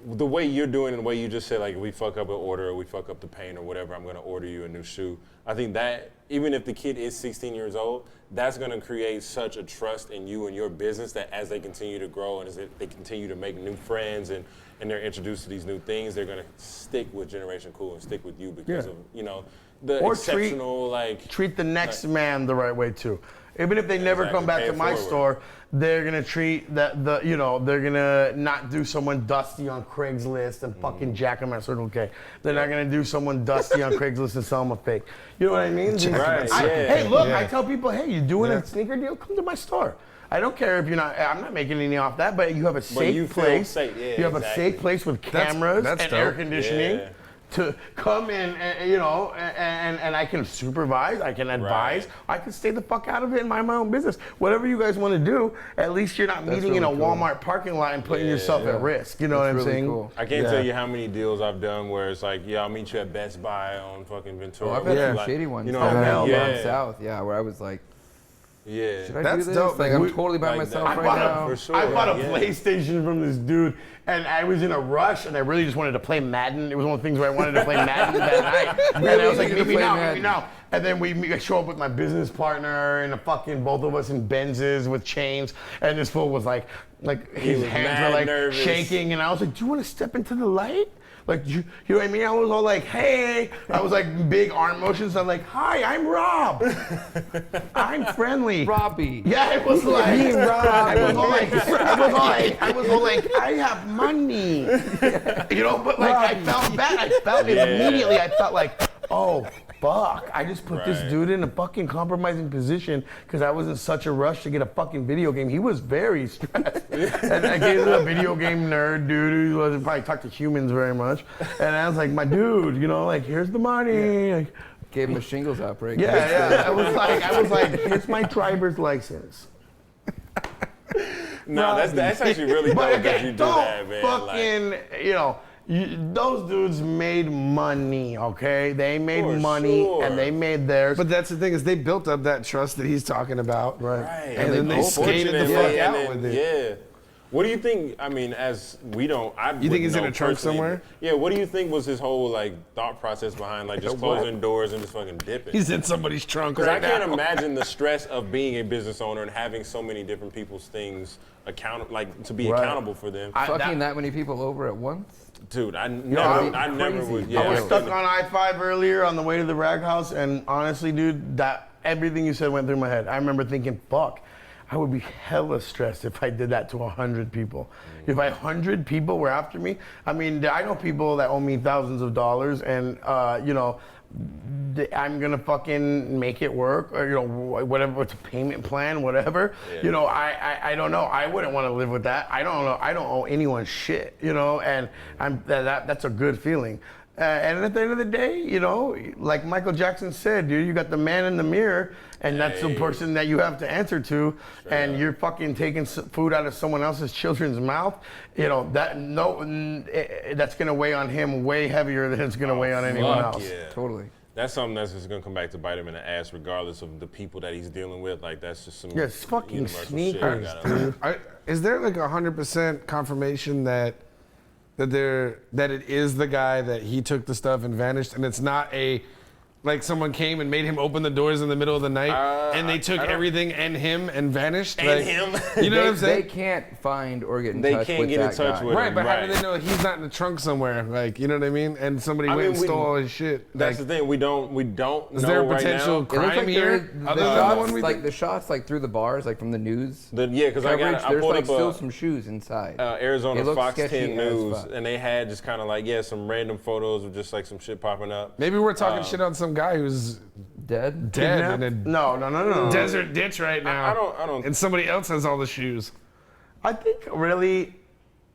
[SPEAKER 1] the way you're doing it, the way you just said, like, if we fuck up an order or we fuck up the paint or whatever, I'm going to order you a new shoe. I think that, even if the kid is 16 years old, that's going to create such a trust in you and your business that as they continue to grow and as they continue to make new friends and they're introduced to these new things, they're going to stick with Generation Cool and stick with you because
[SPEAKER 2] Yeah.
[SPEAKER 1] of, the
[SPEAKER 2] Or
[SPEAKER 1] exceptional,
[SPEAKER 2] treat the next man the right way too. Even if they never
[SPEAKER 1] Exactly.
[SPEAKER 2] come back
[SPEAKER 1] Pay
[SPEAKER 2] to
[SPEAKER 1] it
[SPEAKER 2] my
[SPEAKER 1] forward.
[SPEAKER 2] store, they're gonna treat they're gonna not do someone dusty on Craigslist and fucking jack them at Circle K. They're not gonna do someone dusty on Craigslist and sell them a fake. You know what I mean?
[SPEAKER 1] Right, yeah.
[SPEAKER 2] Hey, look,
[SPEAKER 4] Yeah.
[SPEAKER 2] I tell people, hey, you doing a sneaker deal? Come to my store. I don't care if I'm not making any off that, but you have a safe
[SPEAKER 1] you feel
[SPEAKER 2] place.
[SPEAKER 1] safe, yeah,
[SPEAKER 2] you have a
[SPEAKER 1] exactly.
[SPEAKER 2] safe place with cameras
[SPEAKER 4] that's
[SPEAKER 2] and air
[SPEAKER 4] dope.
[SPEAKER 2] conditioning.
[SPEAKER 1] Yeah.
[SPEAKER 2] To come in, and I can supervise, I can advise,
[SPEAKER 1] Right.
[SPEAKER 2] I can stay the fuck out of it and mind my own business. Whatever you guys want to do, at least you're not meeting in a
[SPEAKER 3] really cool.
[SPEAKER 2] Walmart parking lot and putting yourself at risk. You know what I'm
[SPEAKER 3] That's really
[SPEAKER 2] saying?
[SPEAKER 3] cool.
[SPEAKER 1] I can't
[SPEAKER 2] Yeah.
[SPEAKER 1] tell you how many deals I've done where it's like, yeah, I'll meet you at Best Buy on fucking Ventura.
[SPEAKER 3] I've had
[SPEAKER 4] Yeah.
[SPEAKER 3] some
[SPEAKER 1] Like,
[SPEAKER 3] shady ones.
[SPEAKER 1] You know
[SPEAKER 3] down
[SPEAKER 1] what I
[SPEAKER 2] hell,
[SPEAKER 1] mean?
[SPEAKER 3] down
[SPEAKER 1] Yeah.
[SPEAKER 3] south, where I was like,
[SPEAKER 1] Yeah.
[SPEAKER 3] should I
[SPEAKER 4] That's
[SPEAKER 3] do this?
[SPEAKER 4] dope.
[SPEAKER 3] Like, I'm
[SPEAKER 4] We-
[SPEAKER 3] totally by
[SPEAKER 1] like
[SPEAKER 3] myself
[SPEAKER 1] that.
[SPEAKER 3] right
[SPEAKER 2] I
[SPEAKER 3] now.
[SPEAKER 1] For sure.
[SPEAKER 2] I bought a
[SPEAKER 1] yeah.
[SPEAKER 2] PlayStation from this dude, and I was in a rush, and I really just wanted to play Madden. It was one of the things where I wanted to play Madden that night. And I was like,
[SPEAKER 3] Really?
[SPEAKER 2] maybe
[SPEAKER 3] Play
[SPEAKER 2] now,
[SPEAKER 3] Madden.
[SPEAKER 2] maybe now. And then I show up with my business partner and both of us in Benzes with chains, and this fool was like his
[SPEAKER 1] was
[SPEAKER 2] hands
[SPEAKER 1] mad
[SPEAKER 2] were like
[SPEAKER 1] nervous.
[SPEAKER 2] shaking, and I was like, do you want to step into the light? Like, you know what I mean? I was all like, hey. I was like, big arm motions. I'm like, hi, I'm Rob. I'm friendly.
[SPEAKER 3] Robbie.
[SPEAKER 2] Yeah, it was like, I was all like, I have money. But like, I felt bad. I felt it immediately. I felt like, oh, fuck. I just put this
[SPEAKER 1] Right.
[SPEAKER 2] dude in a fucking compromising position because I was in such a rush to get a fucking video game. He was very stressed. And I gave him a video game nerd dude who doesn't probably talk to humans very much. And I was like, my dude, here's the money. Like,
[SPEAKER 3] Gave him a shingles outbreak.
[SPEAKER 2] yeah. I was like, here's my driver's license.
[SPEAKER 1] No, that's actually really
[SPEAKER 2] But
[SPEAKER 1] dope that
[SPEAKER 2] again,
[SPEAKER 1] you do
[SPEAKER 2] don't
[SPEAKER 1] that, man.
[SPEAKER 2] fucking, those dudes made money, okay? They made
[SPEAKER 1] For
[SPEAKER 2] money
[SPEAKER 1] sure.
[SPEAKER 2] and they made theirs.
[SPEAKER 4] But that's the thing is they built up that trust that he's talking about.
[SPEAKER 2] Right.
[SPEAKER 4] And then they skated the
[SPEAKER 1] Unfortunately,
[SPEAKER 4] fuck
[SPEAKER 1] and
[SPEAKER 4] out
[SPEAKER 1] then-
[SPEAKER 4] with it.
[SPEAKER 1] Yeah. What do you think? I mean, as we don't, I
[SPEAKER 4] You think
[SPEAKER 1] wouldn't
[SPEAKER 4] he's in
[SPEAKER 1] know
[SPEAKER 4] a trunk
[SPEAKER 1] personally,
[SPEAKER 4] somewhere?
[SPEAKER 1] Yeah. What do you think was his whole thought process behind just closing doors and just fucking dipping?
[SPEAKER 4] He's in somebody's trunk
[SPEAKER 1] Because
[SPEAKER 4] right
[SPEAKER 1] I can't
[SPEAKER 4] now.
[SPEAKER 1] imagine the stress of being a business owner and having so many different people's things to be
[SPEAKER 2] Right.
[SPEAKER 1] accountable for them.
[SPEAKER 3] Fucking that many people over at once?
[SPEAKER 1] Dude, I
[SPEAKER 3] that'd
[SPEAKER 1] never
[SPEAKER 3] be crazy.
[SPEAKER 1] would.
[SPEAKER 3] I
[SPEAKER 1] Yeah,
[SPEAKER 2] I was
[SPEAKER 3] Yeah.
[SPEAKER 2] stuck on I-5 earlier on the way to the rag house, and honestly, dude, that everything you said went through my head. I remember thinking, fuck, I would be hella stressed if I did that to 100 people. If 100 people were after me, I mean, I know people that owe me thousands of dollars, and I'm gonna fucking make it work, or whatever, what's a payment plan, whatever.
[SPEAKER 1] Yeah.
[SPEAKER 2] I don't know. I wouldn't want to live with that. I don't know. I don't owe anyone shit, and that's a good feeling. And at the end of the day, like Michael Jackson said, dude, you got the man in the mirror, and that's the
[SPEAKER 1] Hey.
[SPEAKER 2] person that you have to answer to, and
[SPEAKER 1] up.
[SPEAKER 2] you're fucking taking food out of someone else's children's mouth. That's gonna weigh on him way heavier than it's gonna weigh on anyone
[SPEAKER 1] Fuck
[SPEAKER 2] else.
[SPEAKER 1] yeah.
[SPEAKER 3] Totally.
[SPEAKER 1] That's something that's just gonna come back to bite him in the ass, regardless of the people that he's dealing with. Like that's just some
[SPEAKER 2] Yeah, it's fucking
[SPEAKER 1] universal
[SPEAKER 2] sneakers,
[SPEAKER 1] shit. You gotta-
[SPEAKER 4] Is there 100% confirmation that that it is the guy that he took the stuff and vanished, and it's not like someone came and made him open the doors in the middle of the night, and they took everything and him and vanished.
[SPEAKER 1] And him.
[SPEAKER 4] You know what I'm saying?
[SPEAKER 3] They can't find or get in
[SPEAKER 1] They
[SPEAKER 3] touch
[SPEAKER 1] can't
[SPEAKER 3] with
[SPEAKER 1] get in
[SPEAKER 3] that
[SPEAKER 1] touch
[SPEAKER 3] guy.
[SPEAKER 1] with
[SPEAKER 4] Right,
[SPEAKER 1] him.
[SPEAKER 4] but how
[SPEAKER 1] right.
[SPEAKER 4] do they know he's not in the trunk somewhere? Like, you know what I mean? And somebody
[SPEAKER 1] I
[SPEAKER 4] went
[SPEAKER 1] mean,
[SPEAKER 4] and
[SPEAKER 1] we-
[SPEAKER 4] stole all his shit.
[SPEAKER 1] That's
[SPEAKER 4] Like,
[SPEAKER 1] the thing. We don't
[SPEAKER 4] is
[SPEAKER 1] know
[SPEAKER 4] there a
[SPEAKER 1] right
[SPEAKER 4] potential
[SPEAKER 1] now.
[SPEAKER 3] It looks
[SPEAKER 4] crime
[SPEAKER 3] like
[SPEAKER 4] here?
[SPEAKER 3] the
[SPEAKER 4] Other than the one
[SPEAKER 3] shots,
[SPEAKER 4] we
[SPEAKER 3] like
[SPEAKER 4] did?
[SPEAKER 3] the shots, like through the bars, like from the news.
[SPEAKER 1] Yeah, because I
[SPEAKER 3] coverage, there's
[SPEAKER 1] pulled
[SPEAKER 3] like
[SPEAKER 1] up
[SPEAKER 3] still
[SPEAKER 1] a,
[SPEAKER 3] some shoes inside.
[SPEAKER 1] Arizona
[SPEAKER 3] It looks
[SPEAKER 1] Fox
[SPEAKER 3] sketchy
[SPEAKER 1] 10
[SPEAKER 3] as
[SPEAKER 1] News,
[SPEAKER 3] fuck.
[SPEAKER 1] and they had just kind of like some random photos of just like some shit popping up.
[SPEAKER 4] Maybe we're talking shit on some guy who's
[SPEAKER 3] Dead.
[SPEAKER 4] dead in a
[SPEAKER 2] No.
[SPEAKER 4] desert ditch right now.
[SPEAKER 1] I don't.
[SPEAKER 4] And somebody else has all the shoes.
[SPEAKER 2] I think really,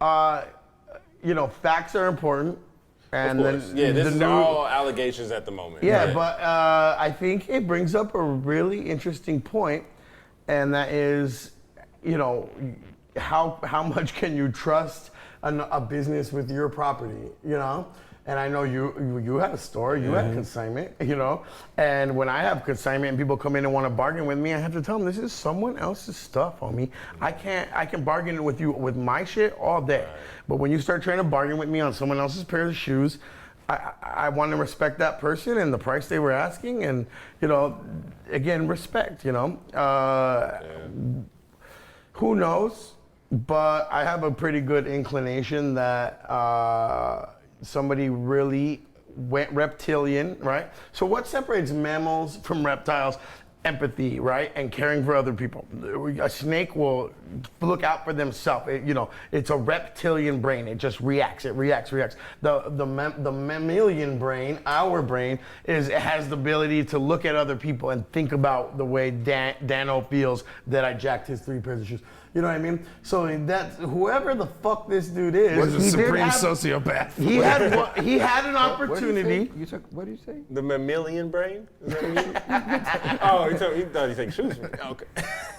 [SPEAKER 2] facts are important. And
[SPEAKER 1] Of course.
[SPEAKER 2] then
[SPEAKER 1] Yeah, this
[SPEAKER 2] the
[SPEAKER 1] is
[SPEAKER 2] new-
[SPEAKER 1] all allegations at the moment.
[SPEAKER 2] Yeah,
[SPEAKER 1] Right.
[SPEAKER 2] but I think it brings up a really interesting point, and that is, how much can you trust a business with your property, And I know you had a store, you had consignment, And when I have consignment and people come in and want to bargain with me, I have to tell them this is someone else's stuff, homie. I can bargain with you with my shit all day, but when you start trying to bargain with me on someone else's pair of shoes, I want to respect that person and the price they were asking, and again, respect. Who knows? But I have a pretty good inclination that somebody really went reptilian, right? So what separates mammals from reptiles? Empathy, right? And caring for other people. A snake will look out for themselves. It's a reptilian brain. It just reacts. It reacts. The mammalian brain, our brain, it has the ability to look at other people and think about the way Dano feels that I jacked his 3 pairs of shoes. You know what I mean? So that's whoever the fuck this dude is.
[SPEAKER 4] He's a
[SPEAKER 2] he did
[SPEAKER 4] supreme
[SPEAKER 2] have-
[SPEAKER 4] sociopath.
[SPEAKER 2] He had an
[SPEAKER 3] What did
[SPEAKER 2] opportunity.
[SPEAKER 3] you say? What did you say?
[SPEAKER 1] The mammalian brain? Is that what you Oh, he thought he take shoes from me. Okay.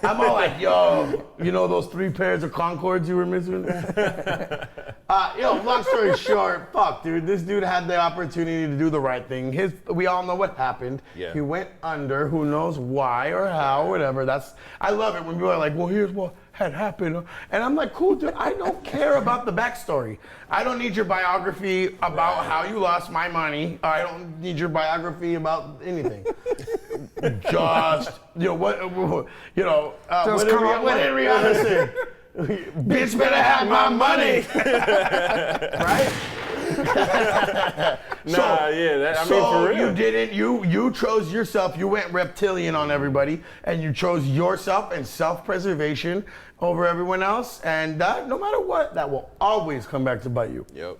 [SPEAKER 2] I'm all like, yo, those 3 pairs of Concords you were missing? Long story short, fuck, dude. This dude had the opportunity to do the right thing. We all know what happened.
[SPEAKER 1] Yeah.
[SPEAKER 2] He went under. Who knows why or how, whatever. I love it when people are like, well, here's what had happened. And I'm like, cool, dude. I don't care about the backstory. I don't need your biography about how you lost my money. I don't need your biography about anything. Just, what did Rihanna say? Bitch better have my money. Right?
[SPEAKER 1] For real.
[SPEAKER 2] You didn't. You chose yourself. You went reptilian on everybody, and you chose yourself and self-preservation over everyone else. And that, no matter what, that will always come back to bite you.
[SPEAKER 1] Yep.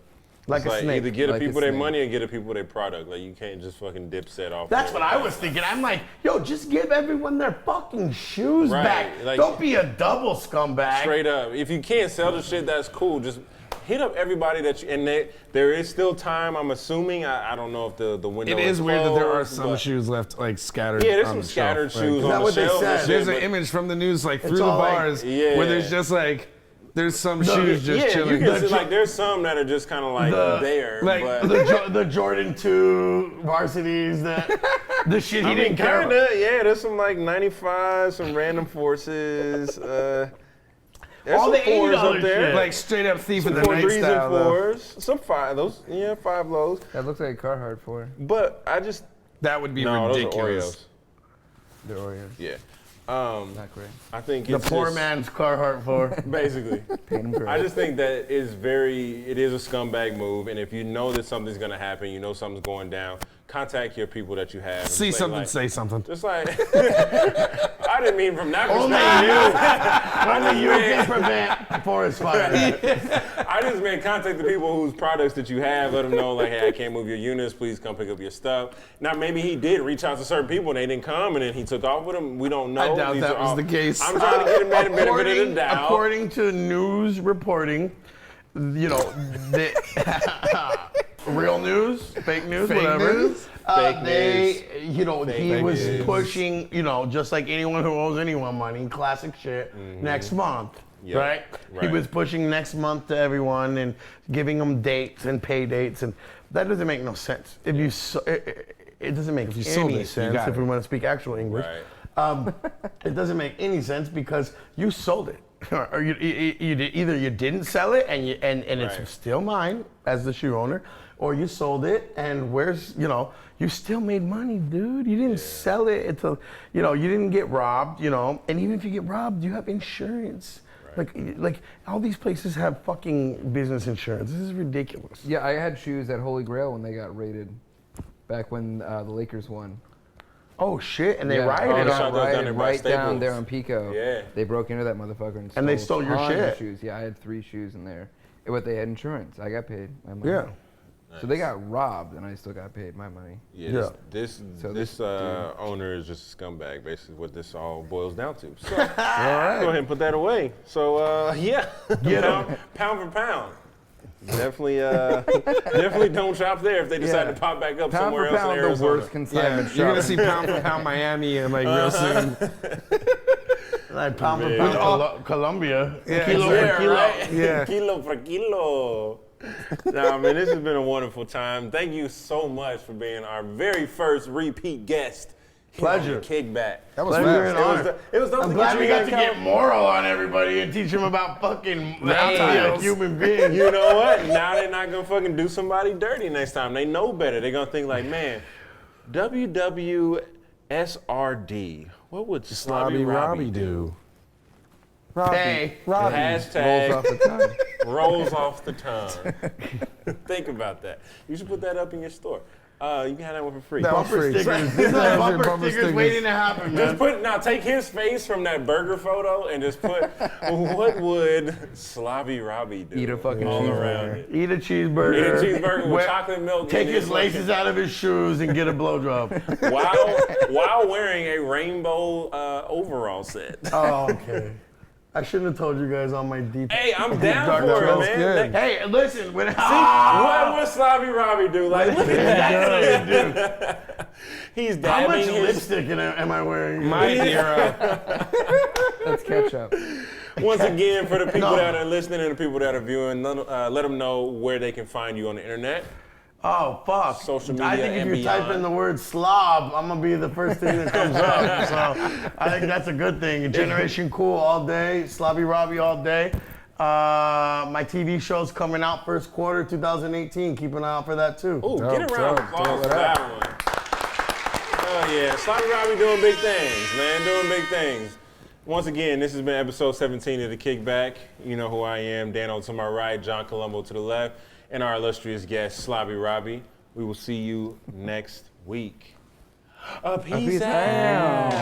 [SPEAKER 2] Like
[SPEAKER 1] It's
[SPEAKER 2] a snake.
[SPEAKER 1] Either get
[SPEAKER 3] Like a
[SPEAKER 1] people their
[SPEAKER 3] snake.
[SPEAKER 1] money or get people their product. Like you can't just fucking dip set off.
[SPEAKER 2] That's
[SPEAKER 1] there.
[SPEAKER 2] what I was thinking. I'm like, yo, just give everyone their fucking shoes
[SPEAKER 1] Right,
[SPEAKER 2] back.
[SPEAKER 1] like-
[SPEAKER 2] Don't be a double scumbag.
[SPEAKER 1] Straight up. If you can't sell the shit, that's cool. Just hit up everybody that you. And there is still time. I'm assuming. I don't know if the window.
[SPEAKER 4] It is weird that there are
[SPEAKER 1] closed,
[SPEAKER 4] some
[SPEAKER 1] but-
[SPEAKER 4] shoes left, like scattered.
[SPEAKER 1] Yeah, there's
[SPEAKER 4] on
[SPEAKER 1] some
[SPEAKER 4] the
[SPEAKER 1] scattered
[SPEAKER 4] shelf.
[SPEAKER 1] shoes
[SPEAKER 2] Is that
[SPEAKER 1] on the
[SPEAKER 2] what they
[SPEAKER 1] shelf.
[SPEAKER 2] said?
[SPEAKER 1] and shit,
[SPEAKER 4] There's an
[SPEAKER 1] but-
[SPEAKER 4] image from the news, like through the
[SPEAKER 2] all like-
[SPEAKER 4] bars,
[SPEAKER 1] Yeah.
[SPEAKER 4] where there's just like, there's some
[SPEAKER 2] No,
[SPEAKER 4] shoes just
[SPEAKER 1] Yeah,
[SPEAKER 4] chilling.
[SPEAKER 1] you can see, like there's some that are just kind of like there,
[SPEAKER 4] like,
[SPEAKER 1] but
[SPEAKER 2] The Jordan 2 varsities, the shit he didn't care about.
[SPEAKER 1] kinda, yeah. There's some like 95, some random forces. There's
[SPEAKER 2] All
[SPEAKER 1] some
[SPEAKER 2] the
[SPEAKER 1] fours
[SPEAKER 2] $80
[SPEAKER 1] up there,
[SPEAKER 2] shit.
[SPEAKER 4] like straight up thief of
[SPEAKER 1] some
[SPEAKER 4] the night
[SPEAKER 1] 4 3s
[SPEAKER 4] style.
[SPEAKER 1] and
[SPEAKER 4] though.
[SPEAKER 1] 4s, some 5 those, 5 lows.
[SPEAKER 3] That looks like a Carhartt 4.
[SPEAKER 1] But I just
[SPEAKER 4] That would be
[SPEAKER 1] no,
[SPEAKER 4] ridiculous.
[SPEAKER 3] They're Oreos.
[SPEAKER 1] those are Oreos. Yeah.
[SPEAKER 3] Not great.
[SPEAKER 1] I think
[SPEAKER 2] The
[SPEAKER 1] it's
[SPEAKER 2] poor
[SPEAKER 1] just,
[SPEAKER 2] man's Carhartt 4.
[SPEAKER 1] basically.
[SPEAKER 3] Paint 'em gray.
[SPEAKER 1] I just think that it is a scumbag move, and if you know that something's gonna happen, you know something's going down, contact your people that you have. and
[SPEAKER 4] See
[SPEAKER 1] just
[SPEAKER 4] something,
[SPEAKER 1] like,
[SPEAKER 4] say something.
[SPEAKER 1] Just like I didn't mean from that
[SPEAKER 2] Only
[SPEAKER 1] perspective.
[SPEAKER 2] Only you can prevent forest fires.
[SPEAKER 1] I just meant contact the people whose products that you have. Let them know, like, hey, I can't move your units. Please come pick up your stuff. Now, maybe he did reach out to certain people and they didn't come, and then he took off with them. We don't know.
[SPEAKER 4] I doubt
[SPEAKER 1] These
[SPEAKER 4] that
[SPEAKER 1] are
[SPEAKER 4] was
[SPEAKER 1] all-
[SPEAKER 4] the case.
[SPEAKER 1] I'm trying to get him that benefit of the doubt.
[SPEAKER 2] According to news reporting, real news, fake news,
[SPEAKER 4] Fake
[SPEAKER 2] whatever.
[SPEAKER 4] news?
[SPEAKER 1] Fake
[SPEAKER 2] He
[SPEAKER 1] Fake
[SPEAKER 2] was
[SPEAKER 1] news.
[SPEAKER 2] pushing, just like anyone who owes anyone money, classic shit, next month.
[SPEAKER 1] Yep.
[SPEAKER 2] Right? He
[SPEAKER 1] Right.
[SPEAKER 2] was pushing next month to everyone and giving them dates and pay dates, and that doesn't make no sense. If you, it doesn't make
[SPEAKER 4] you sold it,
[SPEAKER 2] any
[SPEAKER 4] you
[SPEAKER 2] sense
[SPEAKER 4] got
[SPEAKER 2] if
[SPEAKER 4] it.
[SPEAKER 2] we want to speak actual English.
[SPEAKER 1] Right.
[SPEAKER 2] It doesn't make any sense because you sold it. or either you didn't sell it and
[SPEAKER 1] Right.
[SPEAKER 2] it's still mine as the shoe owner, or you sold it and you still made money, dude. You didn't sell it until you didn't get robbed, and even if you get robbed, you have insurance. Like all these places have fucking business insurance. This is ridiculous.
[SPEAKER 3] Yeah, I had shoes at Holy Grail when they got raided, back when the Lakers won.
[SPEAKER 2] Oh shit! And they
[SPEAKER 3] Yeah.
[SPEAKER 2] rioted
[SPEAKER 1] they
[SPEAKER 2] on.
[SPEAKER 1] shot those down there by
[SPEAKER 3] right down
[SPEAKER 1] Staples.
[SPEAKER 3] there on Pico.
[SPEAKER 1] Yeah.
[SPEAKER 3] They broke into that motherfucker
[SPEAKER 2] And they stole your
[SPEAKER 3] tons of
[SPEAKER 2] shit.
[SPEAKER 3] shoes. Yeah, I had 3 shoes in there. But they had insurance. I got paid my money.
[SPEAKER 2] Yeah.
[SPEAKER 3] So they got robbed, and I still got paid my money.
[SPEAKER 1] Yeah,
[SPEAKER 2] Yeah.
[SPEAKER 1] this
[SPEAKER 3] So
[SPEAKER 1] this
[SPEAKER 3] this
[SPEAKER 1] owner is just a scumbag. Basically, what this all boils down to. So go ahead and put that away. So yeah, pound for pound. Definitely, definitely don't shop there if they decide
[SPEAKER 3] Yeah.
[SPEAKER 1] to pop back up
[SPEAKER 3] Pound
[SPEAKER 1] somewhere
[SPEAKER 3] for
[SPEAKER 1] else in
[SPEAKER 3] pound, the
[SPEAKER 1] Arizona.
[SPEAKER 3] worst
[SPEAKER 4] Yeah,
[SPEAKER 3] consignment
[SPEAKER 4] you're gonna
[SPEAKER 3] shop.
[SPEAKER 4] see pound for pound Miami and like real soon.
[SPEAKER 2] Like pound for
[SPEAKER 1] Man.
[SPEAKER 2] pound
[SPEAKER 4] all-
[SPEAKER 2] Colombia.
[SPEAKER 4] Yeah,
[SPEAKER 2] Kilo for
[SPEAKER 1] Yeah,
[SPEAKER 2] kilo.
[SPEAKER 1] right?
[SPEAKER 4] Yeah.
[SPEAKER 1] Kilo for kilo. Nah, man, this has been a wonderful time. Thank you so much for being our very first repeat guest. here on
[SPEAKER 2] Pleasure.
[SPEAKER 1] The Kickback.
[SPEAKER 4] That was
[SPEAKER 2] Pleasure
[SPEAKER 4] fast.
[SPEAKER 2] and honor.
[SPEAKER 1] It was dope
[SPEAKER 2] I'm
[SPEAKER 1] to
[SPEAKER 2] glad
[SPEAKER 1] get
[SPEAKER 2] we
[SPEAKER 1] you
[SPEAKER 2] got
[SPEAKER 1] guys
[SPEAKER 2] to
[SPEAKER 1] out.
[SPEAKER 2] get moral on everybody and teach them about fucking how to be a
[SPEAKER 4] Reptiles.
[SPEAKER 2] human being.
[SPEAKER 1] You know what? Now they're not gonna fucking do somebody dirty next time. They know better. They're gonna think like, man, WWSRD. What would Slobby Robbie do?
[SPEAKER 2] Hey,
[SPEAKER 4] Robbie.
[SPEAKER 1] Hashtag
[SPEAKER 3] Rolls off the tongue.
[SPEAKER 1] rolls off the tongue. Think about that. You should put that up in your store. You can have that one for free.
[SPEAKER 4] That was
[SPEAKER 2] bumper
[SPEAKER 4] free.
[SPEAKER 2] stickers. These are bumper
[SPEAKER 4] Bumper
[SPEAKER 2] stickers
[SPEAKER 4] stickers.
[SPEAKER 2] waiting to happen,
[SPEAKER 1] Just
[SPEAKER 2] man.
[SPEAKER 1] put take his face from that burger photo and just put what would Slobby Robbie do?
[SPEAKER 3] Eat a fucking
[SPEAKER 1] all
[SPEAKER 3] cheeseburger.
[SPEAKER 1] around it.
[SPEAKER 2] Eat a cheeseburger.
[SPEAKER 1] Eat a cheeseburger with
[SPEAKER 2] Wear-
[SPEAKER 1] chocolate milk.
[SPEAKER 2] Take
[SPEAKER 1] in
[SPEAKER 2] his
[SPEAKER 1] it.
[SPEAKER 2] laces out of his shoes and get a blowjob.
[SPEAKER 1] while wearing a rainbow overall set.
[SPEAKER 2] Oh, okay. I shouldn't have told you guys all my deep.
[SPEAKER 1] Hey, I'm down
[SPEAKER 2] dark
[SPEAKER 1] for it,
[SPEAKER 2] jokes.
[SPEAKER 1] man.
[SPEAKER 4] good.
[SPEAKER 2] Hey, listen. When
[SPEAKER 1] What would Slobby Robbie do? Like, look at that.
[SPEAKER 2] dude,
[SPEAKER 1] He's
[SPEAKER 2] how
[SPEAKER 1] dabbing
[SPEAKER 2] much
[SPEAKER 1] his.
[SPEAKER 2] lipstick am I wearing?
[SPEAKER 4] My hero.
[SPEAKER 3] Let's catch up.
[SPEAKER 1] Once again, for the people
[SPEAKER 2] No.
[SPEAKER 1] that are listening and the people that are viewing, let them know where they can find you on the internet.
[SPEAKER 2] Oh, fuck.
[SPEAKER 1] Social
[SPEAKER 2] I
[SPEAKER 1] media
[SPEAKER 2] think if
[SPEAKER 1] and
[SPEAKER 2] you type
[SPEAKER 1] beyond.
[SPEAKER 2] in the word slob, I'm going to be the first thing that comes up. So I think that's a good thing. Generation Cool all day, Slobby Robbie all day. My TV show's coming out first quarter 2018. Keep an eye out for that, too.
[SPEAKER 1] Ooh,
[SPEAKER 4] Dope,
[SPEAKER 1] get a round of
[SPEAKER 4] dope,
[SPEAKER 1] applause
[SPEAKER 4] dope.
[SPEAKER 1] for that one. Oh yeah, Slobby Robbie doing big things, man, doing big things. Once again, this has been episode 17 of The Kickback. You know who I am, Dano to my right, John Colombo to the left, and our illustrious guest, Slobby Robbie. We will see you next week. Peace out.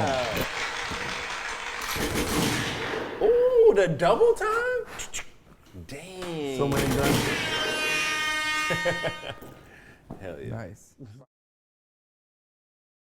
[SPEAKER 1] Ooh, the double time? Dang.
[SPEAKER 2] So many guns.
[SPEAKER 1] Hell yeah.
[SPEAKER 3] Nice.